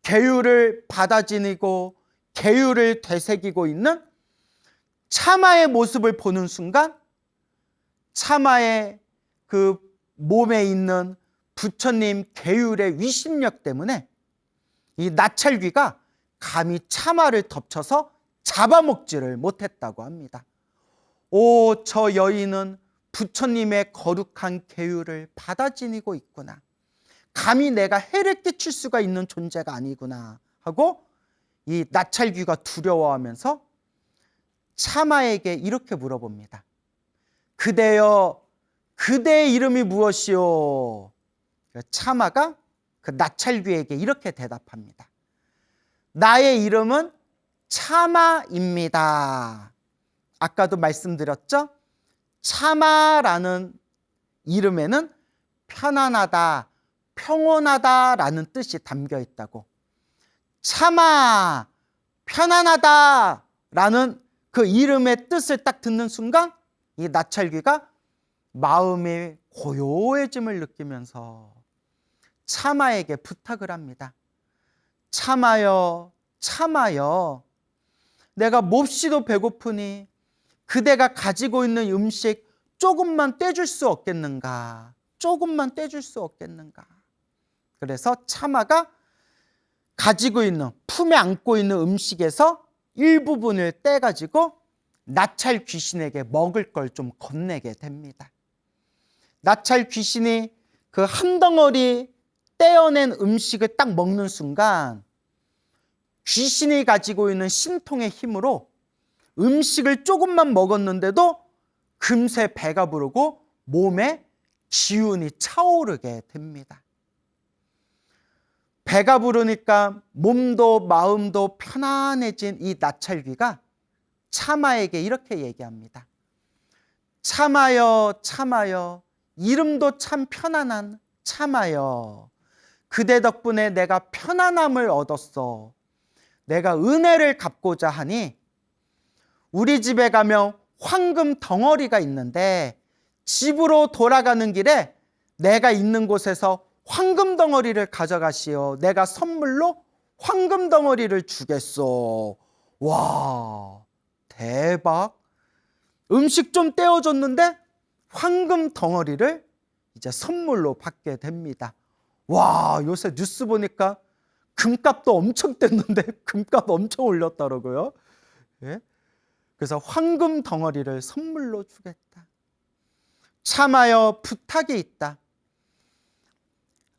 계율을 받아 지니고 계율을 되새기고 있는 차마의 모습을 보는 순간, 차마의 그 몸에 있는 부처님 계율의 위신력 때문에 이 나찰귀가 감히 차마를 덮쳐서 잡아먹지를 못했다고 합니다. 오, 저 여인은 부처님의 거룩한 계율을 받아 지니고 있구나. 감히 내가 해를 끼칠 수가 있는 존재가 아니구나 하고 이 나찰귀가 두려워하면서 차마에게 이렇게 물어봅니다. 그대여, 그대의 이름이 무엇이오? 차마가 그 나찰귀에게 이렇게 대답합니다. 나의 이름은 차마입니다. 아까도 말씀드렸죠? 차마라는 이름에는 편안하다, 평온하다라는 뜻이 담겨 있다고. 차마, 편안하다라는 그 이름의 뜻을 딱 듣는 순간 이 나찰귀가 마음의 고요해짐을 느끼면서 차마에게 부탁을 합니다. 참아요, 참아요. 내가 몹시도 배고프니 그대가 가지고 있는 음식 조금만 떼줄 수 없겠는가? 조금만 떼줄 수 없겠는가? 그래서 차마가 가지고 있는, 품에 안고 있는 음식에서 일부분을 떼가지고 나찰 귀신에게 먹을 걸 좀 건네게 됩니다. 나찰 귀신이 그 한 덩어리 떼어낸 음식을 딱 먹는 순간 귀신이 가지고 있는 신통의 힘으로 음식을 조금만 먹었는데도 금세 배가 부르고 몸에 기운이 차오르게 됩니다. 배가 부르니까 몸도 마음도 편안해진 이 나찰귀가 차마에게 이렇게 얘기합니다. 참아요, 참아요. 이름도 참 편안한 참아요. 그대 덕분에 내가 편안함을 얻었어. 내가 은혜를 갚고자 하니 우리 집에 가면 황금 덩어리가 있는데 집으로 돌아가는 길에 내가 있는 곳에서 황금 덩어리를 가져가시오. 내가 선물로 황금 덩어리를 주겠소. 와, 대박. 음식 좀 떼어줬는데 황금 덩어리를 이제 선물로 받게 됩니다. 와, 요새 뉴스 보니까 금값도 엄청 뗐는데 금값 엄청 올렸더라고요. 예? 그래서 황금 덩어리를 선물로 주겠다. 참아요, 부탁이 있다.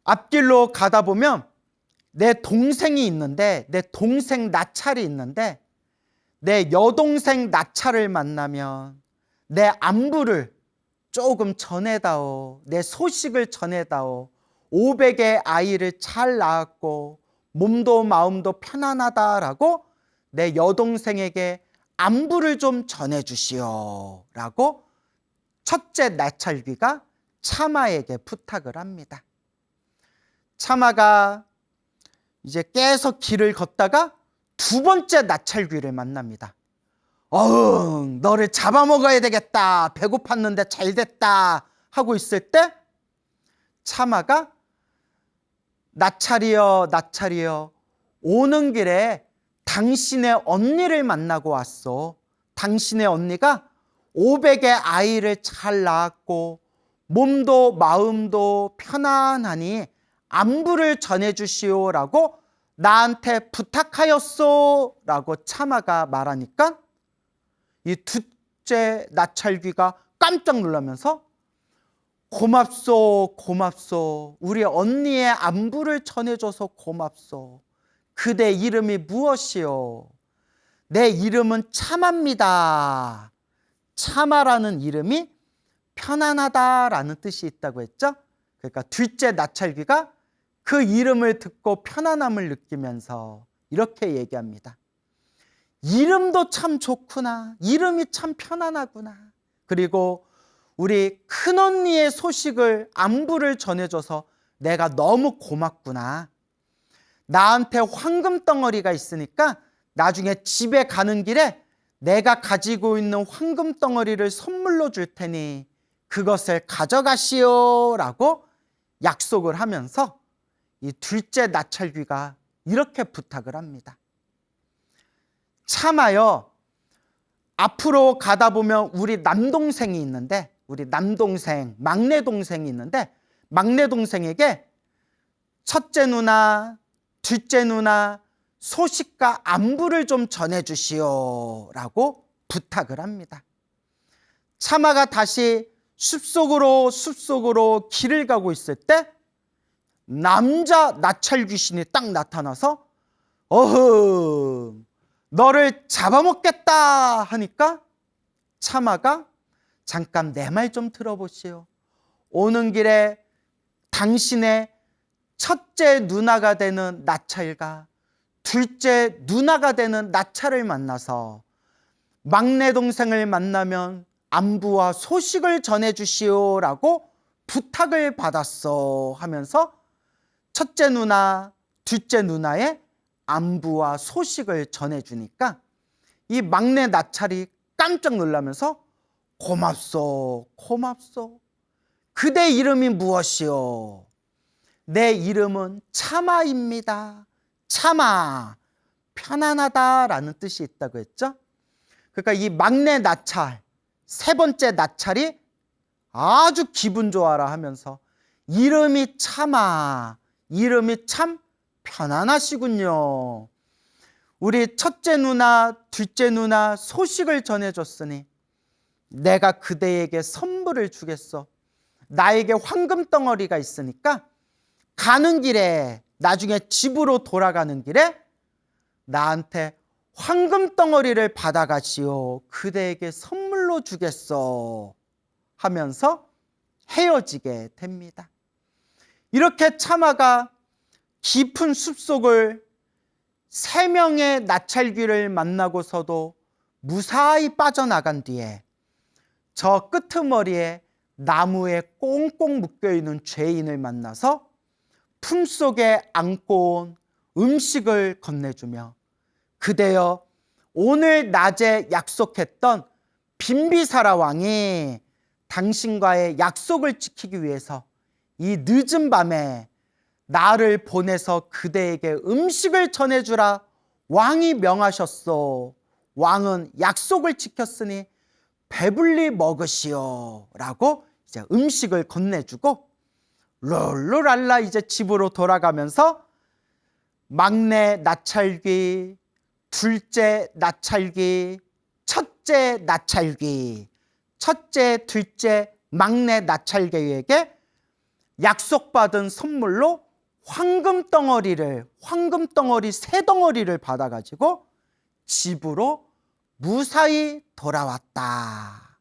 앞길로 가다 보면 내 동생이 있는데, 내 동생 나찰이 있는데, 내 여동생 나찰을 만나면 내 안부를 조금 전해다오. 내 소식을 전해다오. 500의 아이를 잘 낳았고 몸도 마음도 편안하다라고 내 여동생에게 안부를 좀 전해주시오 라고 첫째 나찰귀가 차마에게 부탁을 합니다. 차마가 이제 계속 길을 걷다가 두 번째 나찰귀를 만납니다. 너를 잡아먹어야 되겠다. 배고팠는데 잘됐다 하고 있을 때 차마가 나찰이여, 나찰이여, 오는 길에 당신의 언니를 만나고 왔어. 당신의 언니가 500의 아이를 잘 낳았고 몸도 마음도 편안하니 안부를 전해주시오라고 나한테 부탁하였소 라고 차마가 말하니까 이 둘째 나찰귀가 깜짝 놀라면서 고맙소, 고맙소. 우리 언니의 안부를 전해줘서 고맙소. 그대 이름이 무엇이요? 내 이름은 차마입니다. 차마라는 이름이 편안하다라는 뜻이 있다고 했죠? 그러니까 둘째 나찰귀가 그 이름을 듣고 편안함을 느끼면서 이렇게 얘기합니다. 이름도 참 좋구나. 이름이 참 편안하구나. 그리고 우리 큰언니의 소식을 안부를 전해줘서 내가 너무 고맙구나. 나한테 황금 덩어리가 있으니까 나중에 집에 가는 길에 내가 가지고 있는 황금 덩어리를 선물로 줄 테니 그것을 가져가시오 라고 약속을 하면서 이 둘째 나찰귀가 이렇게 부탁을 합니다. 참아요. 앞으로 가다 보면 우리 남동생이 있는데, 우리 남동생, 막내 동생이 있는데 막내 동생에게 첫째 누나, 둘째 누나 소식과 안부를 좀 전해주시오 라고 부탁을 합니다. 차마가 다시 숲속으로 길을 가고 있을 때 남자 나찰 귀신이 딱 나타나서 너를 잡아먹겠다 하니까 차마가 잠깐 내 말 좀 들어보시오. 오는 길에 당신의 첫째 누나가 되는 나찰과 둘째 누나가 되는 나찰을 만나서 막내 동생을 만나면 안부와 소식을 전해주시오라고 부탁을 받았어 하면서 첫째 누나, 둘째 누나의 안부와 소식을 전해주니까 이 막내 나찰이 깜짝 놀라면서 고맙소, 고맙소. 그대 이름이 무엇이오? 내 이름은 차마입니다. 차마, 편안하다라는 뜻이 있다고 했죠. 그러니까 이 막내 나찰, 세 번째 나찰이 아주 기분 좋아라 하면서 이름이 차마, 이름이 참 편안하시군요. 우리 첫째 누나, 둘째 누나 소식을 전해줬으니 내가 그대에게 선물을 주겠어. 나에게 황금 덩어리가 있으니까 가는 길에, 나중에 집으로 돌아가는 길에 나한테 황금 덩어리를 받아가시오. 그대에게 선물로 주겠어 하면서 헤어지게 됩니다. 이렇게 차마가 깊은 숲속을 3명의 나찰귀를 만나고서도 무사히 빠져나간 뒤에 저 끄트머리에 나무에 꽁꽁 묶여있는 죄인을 만나서 품속에 안고 온 음식을 건네주며 그대여 오늘 낮에 약속했던 빈비사라 왕이 당신과의 약속을 지키기 위해서 이 늦은 밤에 나를 보내서 그대에게 음식을 전해주라 왕이 명하셨소. 왕은 약속을 지켰으니 배불리 먹으시오 라고 이제 음식을 건네주고 룰루랄라 이제 집으로 돌아가면서 막내 나찰귀, 둘째 나찰귀, 첫째 나찰귀, 첫째, 둘째, 막내 나찰귀에게 약속받은 선물로 황금 덩어리 3덩어리를 받아가지고 집으로 무사히 돌아왔다.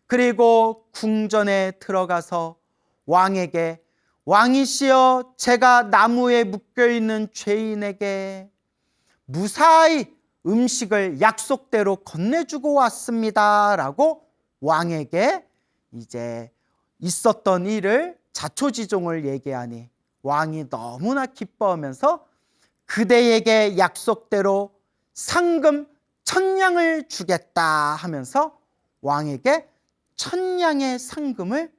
그리고 궁전에 들어가서 왕에게 왕이시여 제가 나무에 묶여있는 죄인에게 무사히 음식을 약속대로 건네주고 왔습니다 라고 왕에게 이제 있었던 일을 자초지종을 얘기하니 왕이 너무나 기뻐하면서 그대에게 약속대로 상금 1000냥을 주겠다 하면서 왕에게 1000냥의 상금을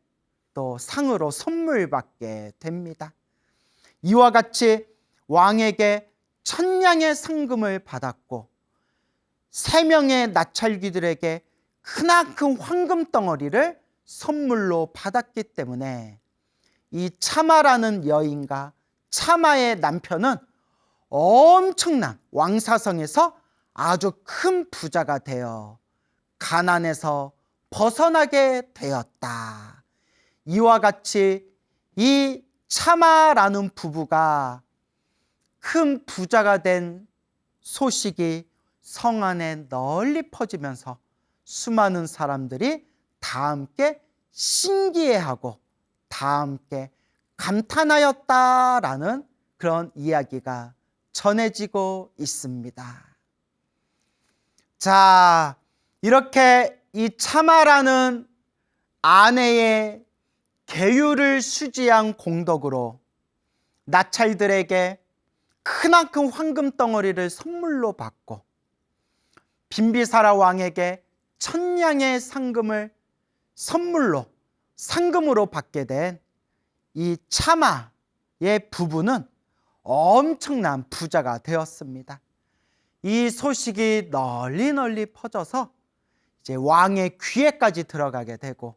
또 상으로 선물 받게 됩니다. 이와 같이 왕에게 1000냥의 상금을 받았고 3명의 나찰귀들에게 크나큰 황금 덩어리를 선물로 받았기 때문에 이 차마라는 여인과 차마의 남편은 엄청난 왕사성에서 아주 큰 부자가 되어 가난에서 벗어나게 되었다. 이와 같이 이 차마라는 부부가 큰 부자가 된 소식이 성 안에 널리 퍼지면서 수많은 사람들이 다 함께 신기해하고 다 함께 감탄하였다라는 그런 이야기가 전해지고 있습니다. 자, 이렇게 이 차마라는 아내의 계율을 수지한 공덕으로 나찰들에게 크나큰 황금 덩어리를 선물로 받고 빈비사라 왕에게 1000냥의 상금을 선물로 상금으로 받게 된 이 차마의 부부는 엄청난 부자가 되었습니다. 이 소식이 널리 퍼져서 이제 왕의 귀에까지 들어가게 되고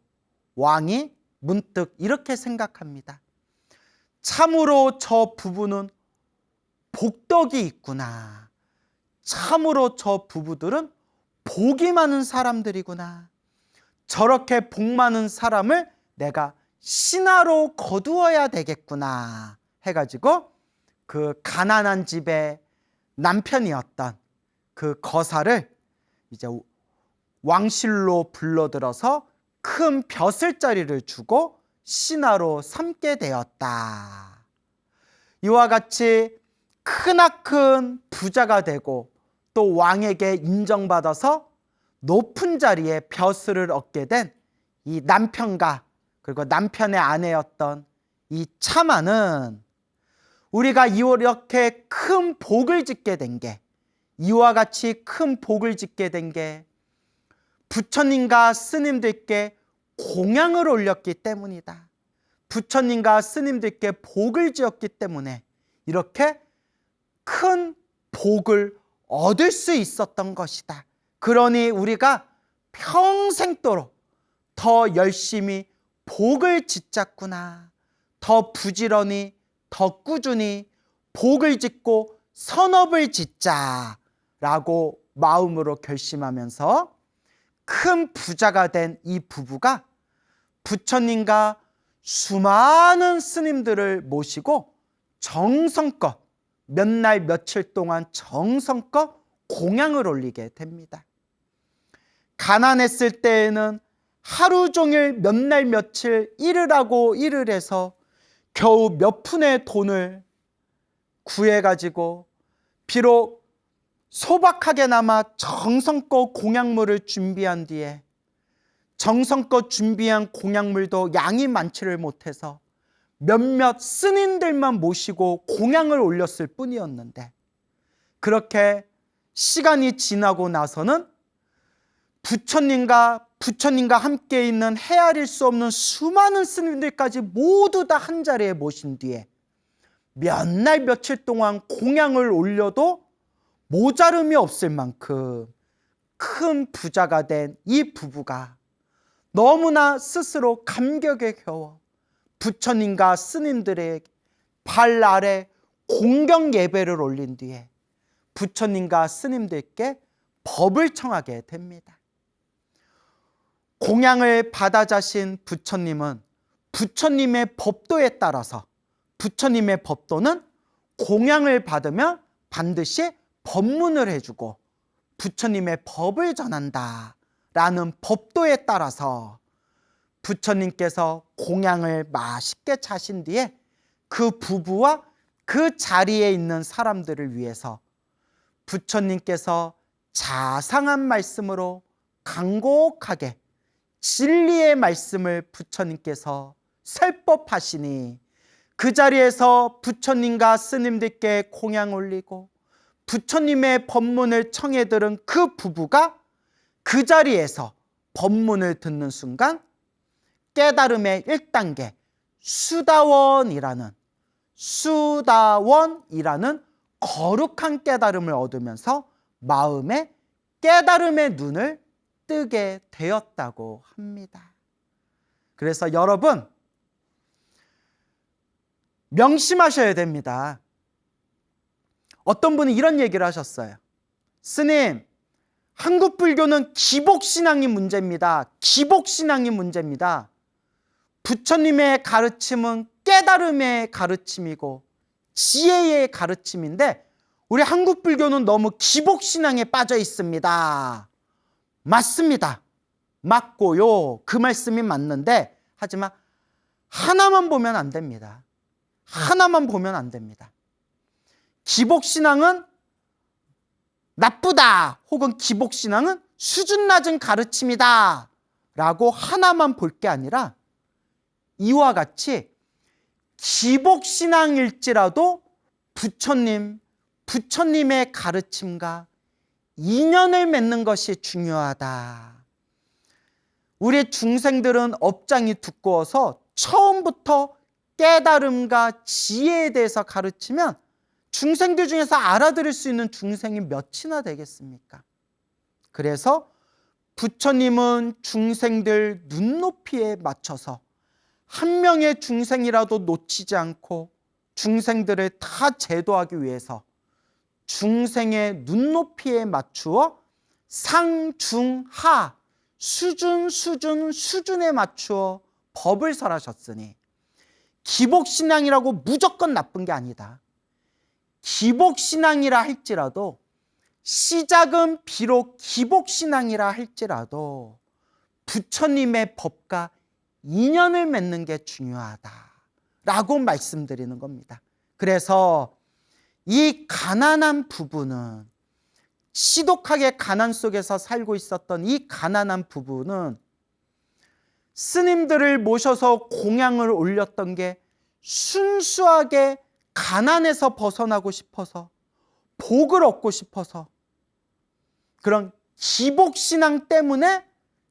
왕이 문득 이렇게 생각합니다. 참으로 저 부부는 복덕이 있구나. 참으로 저 부부들은 복이 많은 사람들이구나. 저렇게 복 많은 사람을 내가 신하로 거두어야 되겠구나 해가지고 그 가난한 집의 남편이었던 그 거사를 이제 왕실로 불러들어서 큰 벼슬자리를 주고 신하로 삼게 되었다. 이와 같이 크나큰 부자가 되고 또 왕에게 인정받아서 높은 자리에 벼슬을 얻게 된 이 남편과 그리고 남편의 아내였던 이 차마는 우리가 이렇게 큰 복을 짓게 된 게, 이와 같이 큰 복을 짓게 된 게 부처님과 스님들께 공양을 올렸기 때문이다. 부처님과 스님들께 복을 지었기 때문에 이렇게 큰 복을 얻을 수 있었던 것이다. 그러니 우리가 평생도록 더 열심히 복을 짓자꾸나, 더 부지런히, 더 꾸준히 복을 짓고 선업을 짓자라고 마음으로 결심하면서 큰 부자가 된 이 부부가 부처님과 수많은 스님들을 모시고 정성껏 몇 날 며칠 동안 정성껏 공양을 올리게 됩니다. 가난했을 때에는 하루 종일 몇 날 며칠 일을 하고 일을 해서 겨우 몇 푼의 돈을 구해가지고 비록 소박하게나마 정성껏 공약물을 준비한 뒤에 정성껏 준비한 공약물도 양이 많지를 못해서 몇몇 스님들만 모시고 공양을 올렸을 뿐이었는데, 그렇게 시간이 지나고 나서는 부처님과 함께 있는 헤아릴 수 없는 수많은 스님들까지 모두 다 한자리에 모신 뒤에 몇 날 며칠 동안 공양을 올려도 모자름이 없을 만큼 큰 부자가 된 이 부부가 너무나 스스로 감격에 겨워 부처님과 스님들의 발 아래 공경 예배를 올린 뒤에 부처님과 스님들께 법을 청하게 됩니다. 공양을 받아 자신 부처님은 부처님의 법도에 따라서, 부처님의 법도는 공양을 받으면 반드시 법문을 해주고 부처님의 법을 전한다 라는 법도에 따라서 부처님께서 공양을 맛있게 차신 뒤에 그 부부와 그 자리에 있는 사람들을 위해서 부처님께서 자상한 말씀으로 간곡하게 진리의 말씀을 부처님께서 설법하시니, 그 자리에서 부처님과 스님들께 공양 올리고 부처님의 법문을 청해 들은 그 부부가 그 자리에서 법문을 듣는 순간 깨달음의 1단계 수다원이라는 거룩한 깨달음을 얻으면서 마음에 깨달음의 눈을 뜨게 되었다고 합니다. 그래서 여러분, 명심하셔야 됩니다. 어떤 분이 이런 얘기를 하셨어요. 스님, 한국 불교는 기복신앙이 문제입니다. 기복신앙이 문제입니다. 부처님의 가르침은 깨달음의 가르침이고 지혜의 가르침인데 우리 한국 불교는 너무 기복신앙에 빠져 있습니다. 맞습니다. 맞고요. 그 말씀이 맞는데, 하지만 하나만 보면 안 됩니다. 하나만 보면 안 됩니다. 기복신앙은 나쁘다, 혹은 기복신앙은 수준 낮은 가르침이다 라고 하나만 볼 게 아니라, 이와 같이 기복신앙일지라도 부처님의 가르침과 인연을 맺는 것이 중요하다. 우리 중생들은 업장이 두꺼워서 처음부터 깨달음과 지혜에 대해서 가르치면 중생들 중에서 알아들을 수 있는 중생이 몇이나 되겠습니까? 그래서 부처님은 중생들 눈높이에 맞춰서 한 명의 중생이라도 놓치지 않고 중생들을 다 제도하기 위해서 중생의 눈높이에 맞추어 상중하 수준에 맞추어 법을 설하셨으니, 기복신앙이라고 무조건 나쁜 게 아니다. 기복신앙이라 할지라도, 시작은 비록 기복신앙이라 할지라도 부처님의 법과 인연을 맺는 게 중요하다라고 말씀드리는 겁니다. 그래서 이 가난한 부부는, 시독하게 가난 속에서 살고 있었던 이 가난한 부부는 스님들을 모셔서 공양을 올렸던 게 순수하게 가난에서 벗어나고 싶어서, 복을 얻고 싶어서, 그런 기복신앙 때문에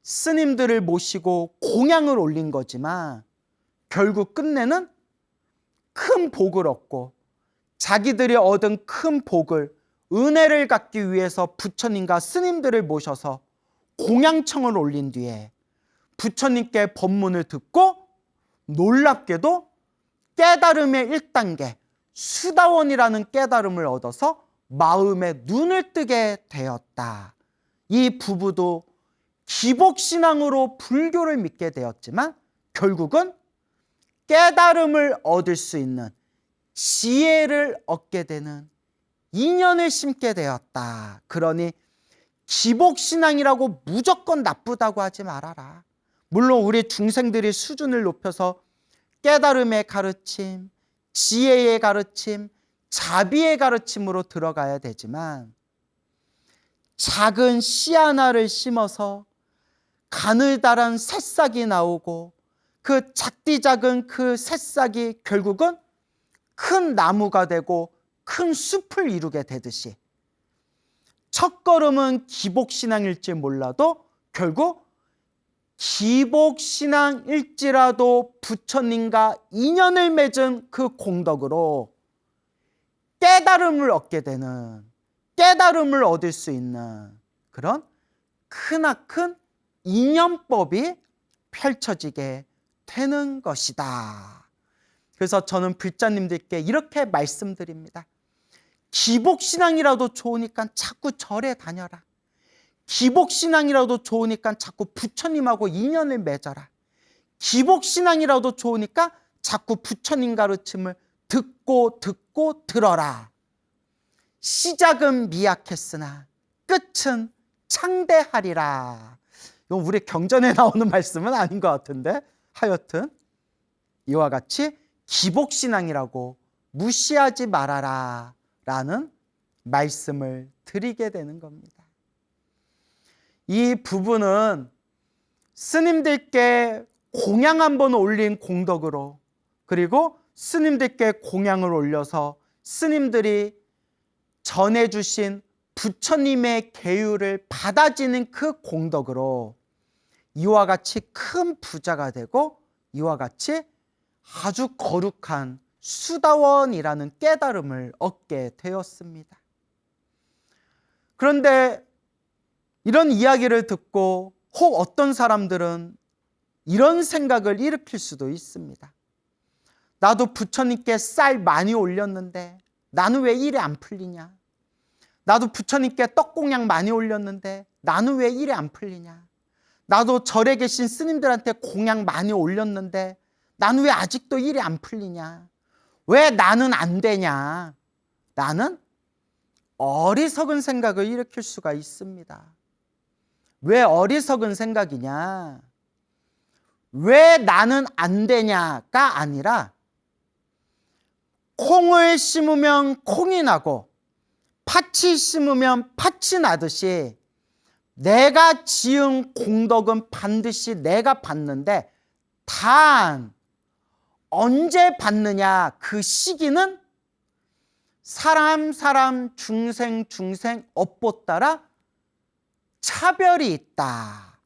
스님들을 모시고 공양을 올린 거지만, 결국 끝내는 큰 복을 얻고 자기들이 얻은 큰 복을, 은혜를 갖기 위해서 부처님과 스님들을 모셔서 공양청을 올린 뒤에 부처님께 법문을 듣고 놀랍게도 깨달음의 1단계 수다원이라는 깨달음을 얻어서 마음의 눈을 뜨게 되었다. 이 부부도 기복신앙으로 불교를 믿게 되었지만 결국은 깨달음을 얻을 수 있는, 지혜를 얻게 되는 인연을 심게 되었다. 그러니 기복신앙이라고 무조건 나쁘다고 하지 말아라. 물론 우리 중생들이 수준을 높여서 깨달음의 가르침, 지혜의 가르침, 자비의 가르침으로 들어가야 되지만 작은 씨 하나를 심어서 가느다란 새싹이 나오고 그 작디 작은 그 새싹이 결국은 큰 나무가 되고 큰 숲을 이루게 되듯이 첫걸음은 기복신앙일지 몰라도 결국 기복신앙일지라도 부처님과 인연을 맺은 그 공덕으로 깨달음을 얻게 되는, 깨달음을 얻을 수 있는 그런 크나큰 인연법이 펼쳐지게 되는 것이다. 그래서 저는 불자님들께 이렇게 말씀드립니다. 기복신앙이라도 좋으니까 자꾸 절에 다녀라. 기복신앙이라도 좋으니까 자꾸 부처님하고 인연을 맺어라. 기복신앙이라도 좋으니까 자꾸 부처님 가르침을 듣고 들어라. 시작은 미약했으나 끝은 창대하리라. 이건 우리 경전에 나오는 말씀은 아닌 것 같은데 하여튼 이와 같이 기복신앙이라고 무시하지 말아라 라는 말씀을 드리게 되는 겁니다. 이 부분은 스님들께 공양 한번 올린 공덕으로, 그리고 스님들께 공양을 올려서 스님들이 전해주신 부처님의 계율을 받아지는 그 공덕으로 이와 같이 큰 부자가 되고 이와 같이 아주 거룩한 수다원이라는 깨달음을 얻게 되었습니다. 그런데 이런 이야기를 듣고 혹 어떤 사람들은 이런 생각을 일으킬 수도 있습니다. 나도 부처님께 쌀 많이 올렸는데 나는 왜 일이 안 풀리냐? 나도 부처님께 떡공양 많이 올렸는데 나는 왜 일이 안 풀리냐? 나도 절에 계신 스님들한테 공양 많이 올렸는데 나는 왜 아직도 일이 안 풀리냐? 왜 나는 안 되냐? 나는 어리석은 생각을 일으킬 수가 있습니다. 왜 어리석은 생각이냐? 왜 나는 안 되냐가 아니라 콩을 심으면 콩이 나고 팥이 심으면 팥이 나듯이 내가 지은 공덕은 반드시 내가 받는데 단 언제 받느냐 그 시기는 사람 중생 업보 따라 차별이 있다.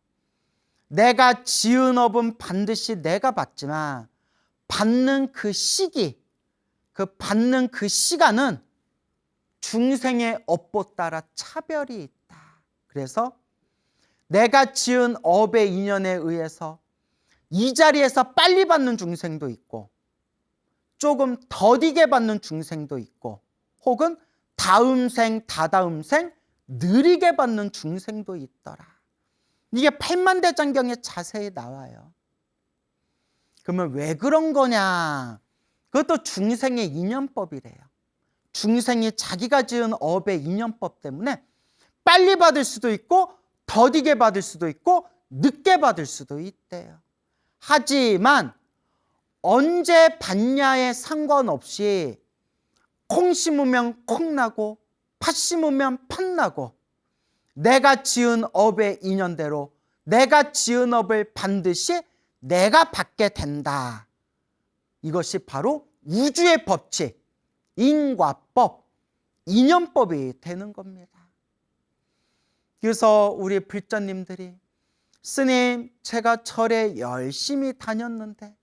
내가 지은 업은 반드시 내가 받지만 받는 그 시기, 그 받는 그 시간은 중생의 업보 따라 차별이 있다. 그래서 내가 지은 업의 인연에 의해서 이 자리에서 빨리 받는 중생도 있고 조금 더디게 받는 중생도 있고 혹은 다음 생, 다다음 생 느리게 받는 중생도 있더라. 이게 팔만대장경에 자세히 나와요. 그러면 왜 그런 거냐? 그것도 중생의 인연법이래요. 중생이 자기가 지은 업의 인연법 때문에 빨리 받을 수도 있고 더디게 받을 수도 있고 늦게 받을 수도 있대요. 하지만 언제 받냐에 상관없이 콩 심으면 콩 나고 팥 심으면 팥 나고 내가 지은 업의 인연대로 내가 지은 업을 반드시 내가 받게 된다. 이것이 바로 우주의 법칙, 인과법, 인연법이 되는 겁니다. 그래서 우리 불자님들이 스님, 제가 절에 열심히 다녔는데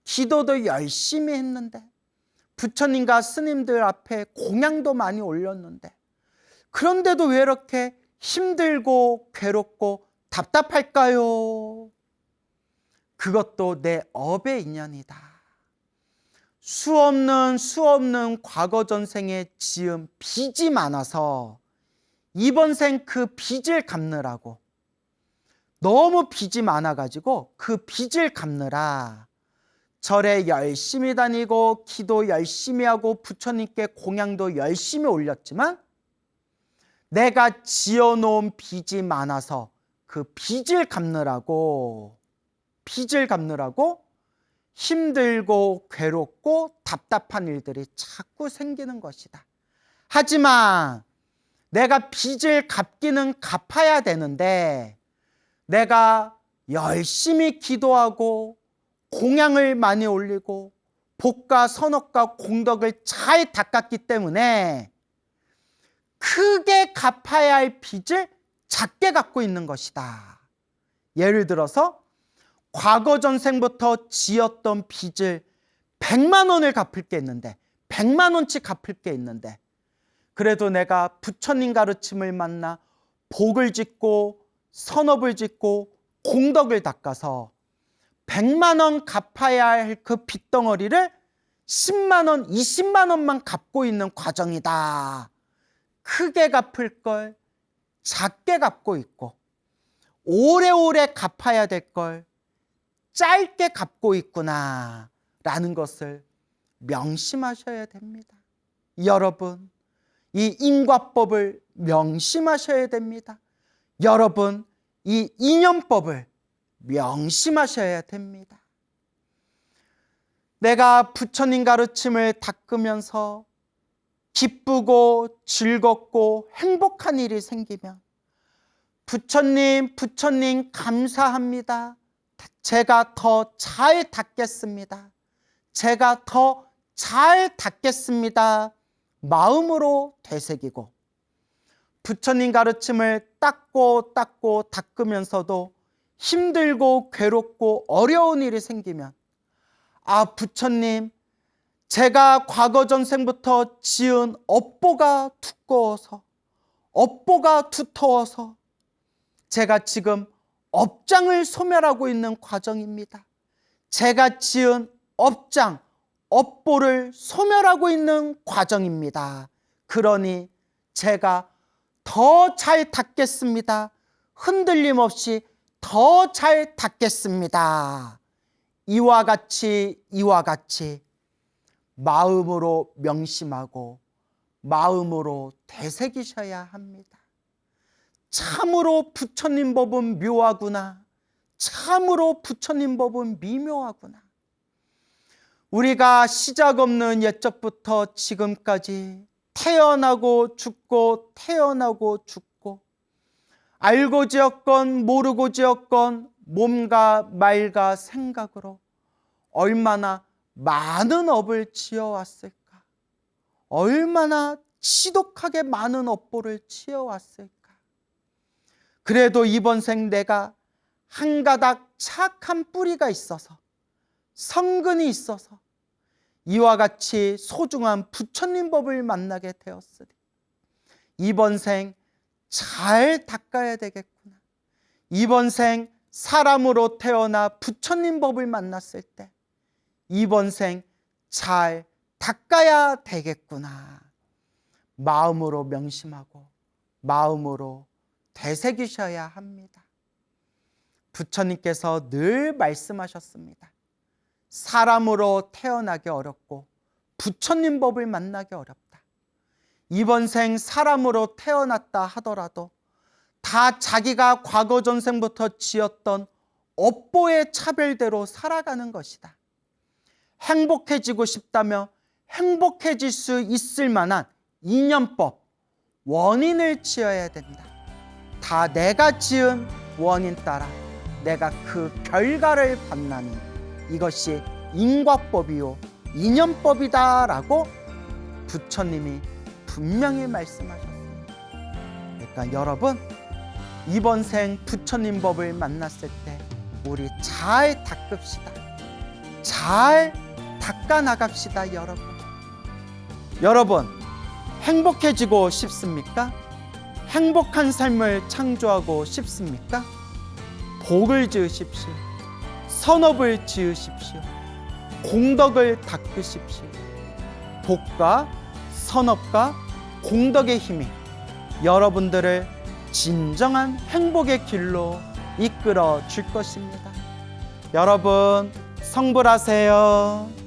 기도도 열심히 했는데 부처님과 스님들 앞에 공양도 많이 올렸는데 그런데도 왜 이렇게 힘들고 괴롭고 답답할까요? 그것도 내 업의 인연이다. 수없는 과거 전생에 지은 빚이 많아서 이번 생 그 빚을 갚느라고 너무 빚이 많아가지고 그 빚을 갚느라 절에 열심히 다니고 기도 열심히 하고 부처님께 공양도 열심히 올렸지만 내가 지어놓은 빚이 많아서 그 빚을 갚느라고 힘들고 괴롭고 답답한 일들이 자꾸 생기는 것이다. 하지만 내가 빚을 갚기는 갚아야 되는데 내가 열심히 기도하고 공양을 많이 올리고 복과 선업과 공덕을 잘 닦았기 때문에 크게 갚아야 할 빚을 작게 갖고 있는 것이다. 예를 들어서 과거 전생부터 지었던 빚을 100만 원을 갚을 게 있는데 100만 원치 갚을 게 있는데 그래도 내가 부처님 가르침을 만나 복을 짓고 선업을 짓고 공덕을 닦아서 100만 원 갚아야 할 그 빚덩어리를 10만 원, 20만 원만 갚고 있는 과정이다. 크게 갚을 걸 작게 갚고 있고 오래오래 갚아야 될 걸 짧게 갚고 있구나 라는 것을 명심하셔야 됩니다. 여러분, 이 인과법을 명심하셔야 됩니다. 여러분, 이 인연법을 명심하셔야 됩니다. 내가 부처님 가르침을 닦으면서 기쁘고 즐겁고 행복한 일이 생기면 부처님 감사합니다. 제가 더 잘 닦겠습니다. 제가 더 잘 닦겠습니다. 마음으로 되새기고 부처님 가르침을 닦고 닦으면서도 힘들고 괴롭고 어려운 일이 생기면 부처님, 제가 과거 전생부터 지은 업보가 두꺼워서 업보가 두터워서 제가 지금 업장을 소멸하고 있는 과정입니다. 제가 지은 업장, 업보를 소멸하고 있는 과정입니다. 그러니 제가 더 잘 닦겠습니다. 흔들림 없이 더 잘 닦겠습니다. 이와 같이 마음으로 명심하고 마음으로 되새기셔야 합니다. 참으로 부처님 법은 묘하구나. 참으로 부처님 법은 미묘하구나. 우리가 시작 없는 옛적부터 지금까지 태어나고 죽고 태어나고 죽고 알고 지었건 모르고 지었건 몸과 말과 생각으로 얼마나 많은 업을 지어왔을까? 얼마나 지독하게 많은 업보를 지어왔을까? 그래도 이번 생 내가 한 가닥 착한 뿌리가 있어서 성근이 있어서 이와 같이 소중한 부처님 법을 만나게 되었으리. 이번 생 잘 닦아야 되겠구나. 이번 생 사람으로 태어나 부처님 법을 만났을 때 이번 생 잘 닦아야 되겠구나. 마음으로 명심하고 마음으로 되새기셔야 합니다. 부처님께서 늘 말씀하셨습니다. 사람으로 태어나기 어렵고 부처님 법을 만나기 어렵다. 이번 생 사람으로 태어났다 하더라도 다 자기가 과거 전생부터 지었던 업보의 차별대로 살아가는 것이다. 행복해지고 싶다며 행복해질 수 있을 만한 인연법, 원인을 지어야 된다. 다 내가 지은 원인 따라 내가 그 결과를 받나니 이것이 인과법이요 인연법이다라고 부처님이 분명히 말씀하셨습니다. 그러니까 여러분, 이번 생 부처님 법을 만났을 때 우리 잘 닦읍시다. 잘 닦아 나갑시다. 여러분 행복해지고 싶습니까? 행복한 삶을 창조하고 싶습니까? 복을 지으십시오. 선업을 지으십시오. 공덕을 닦으십시오. 복과 선업과 공덕의 힘이 여러분들을 진정한 행복의 길로 이끌어 줄 것입니다. 여러분 성불하세요.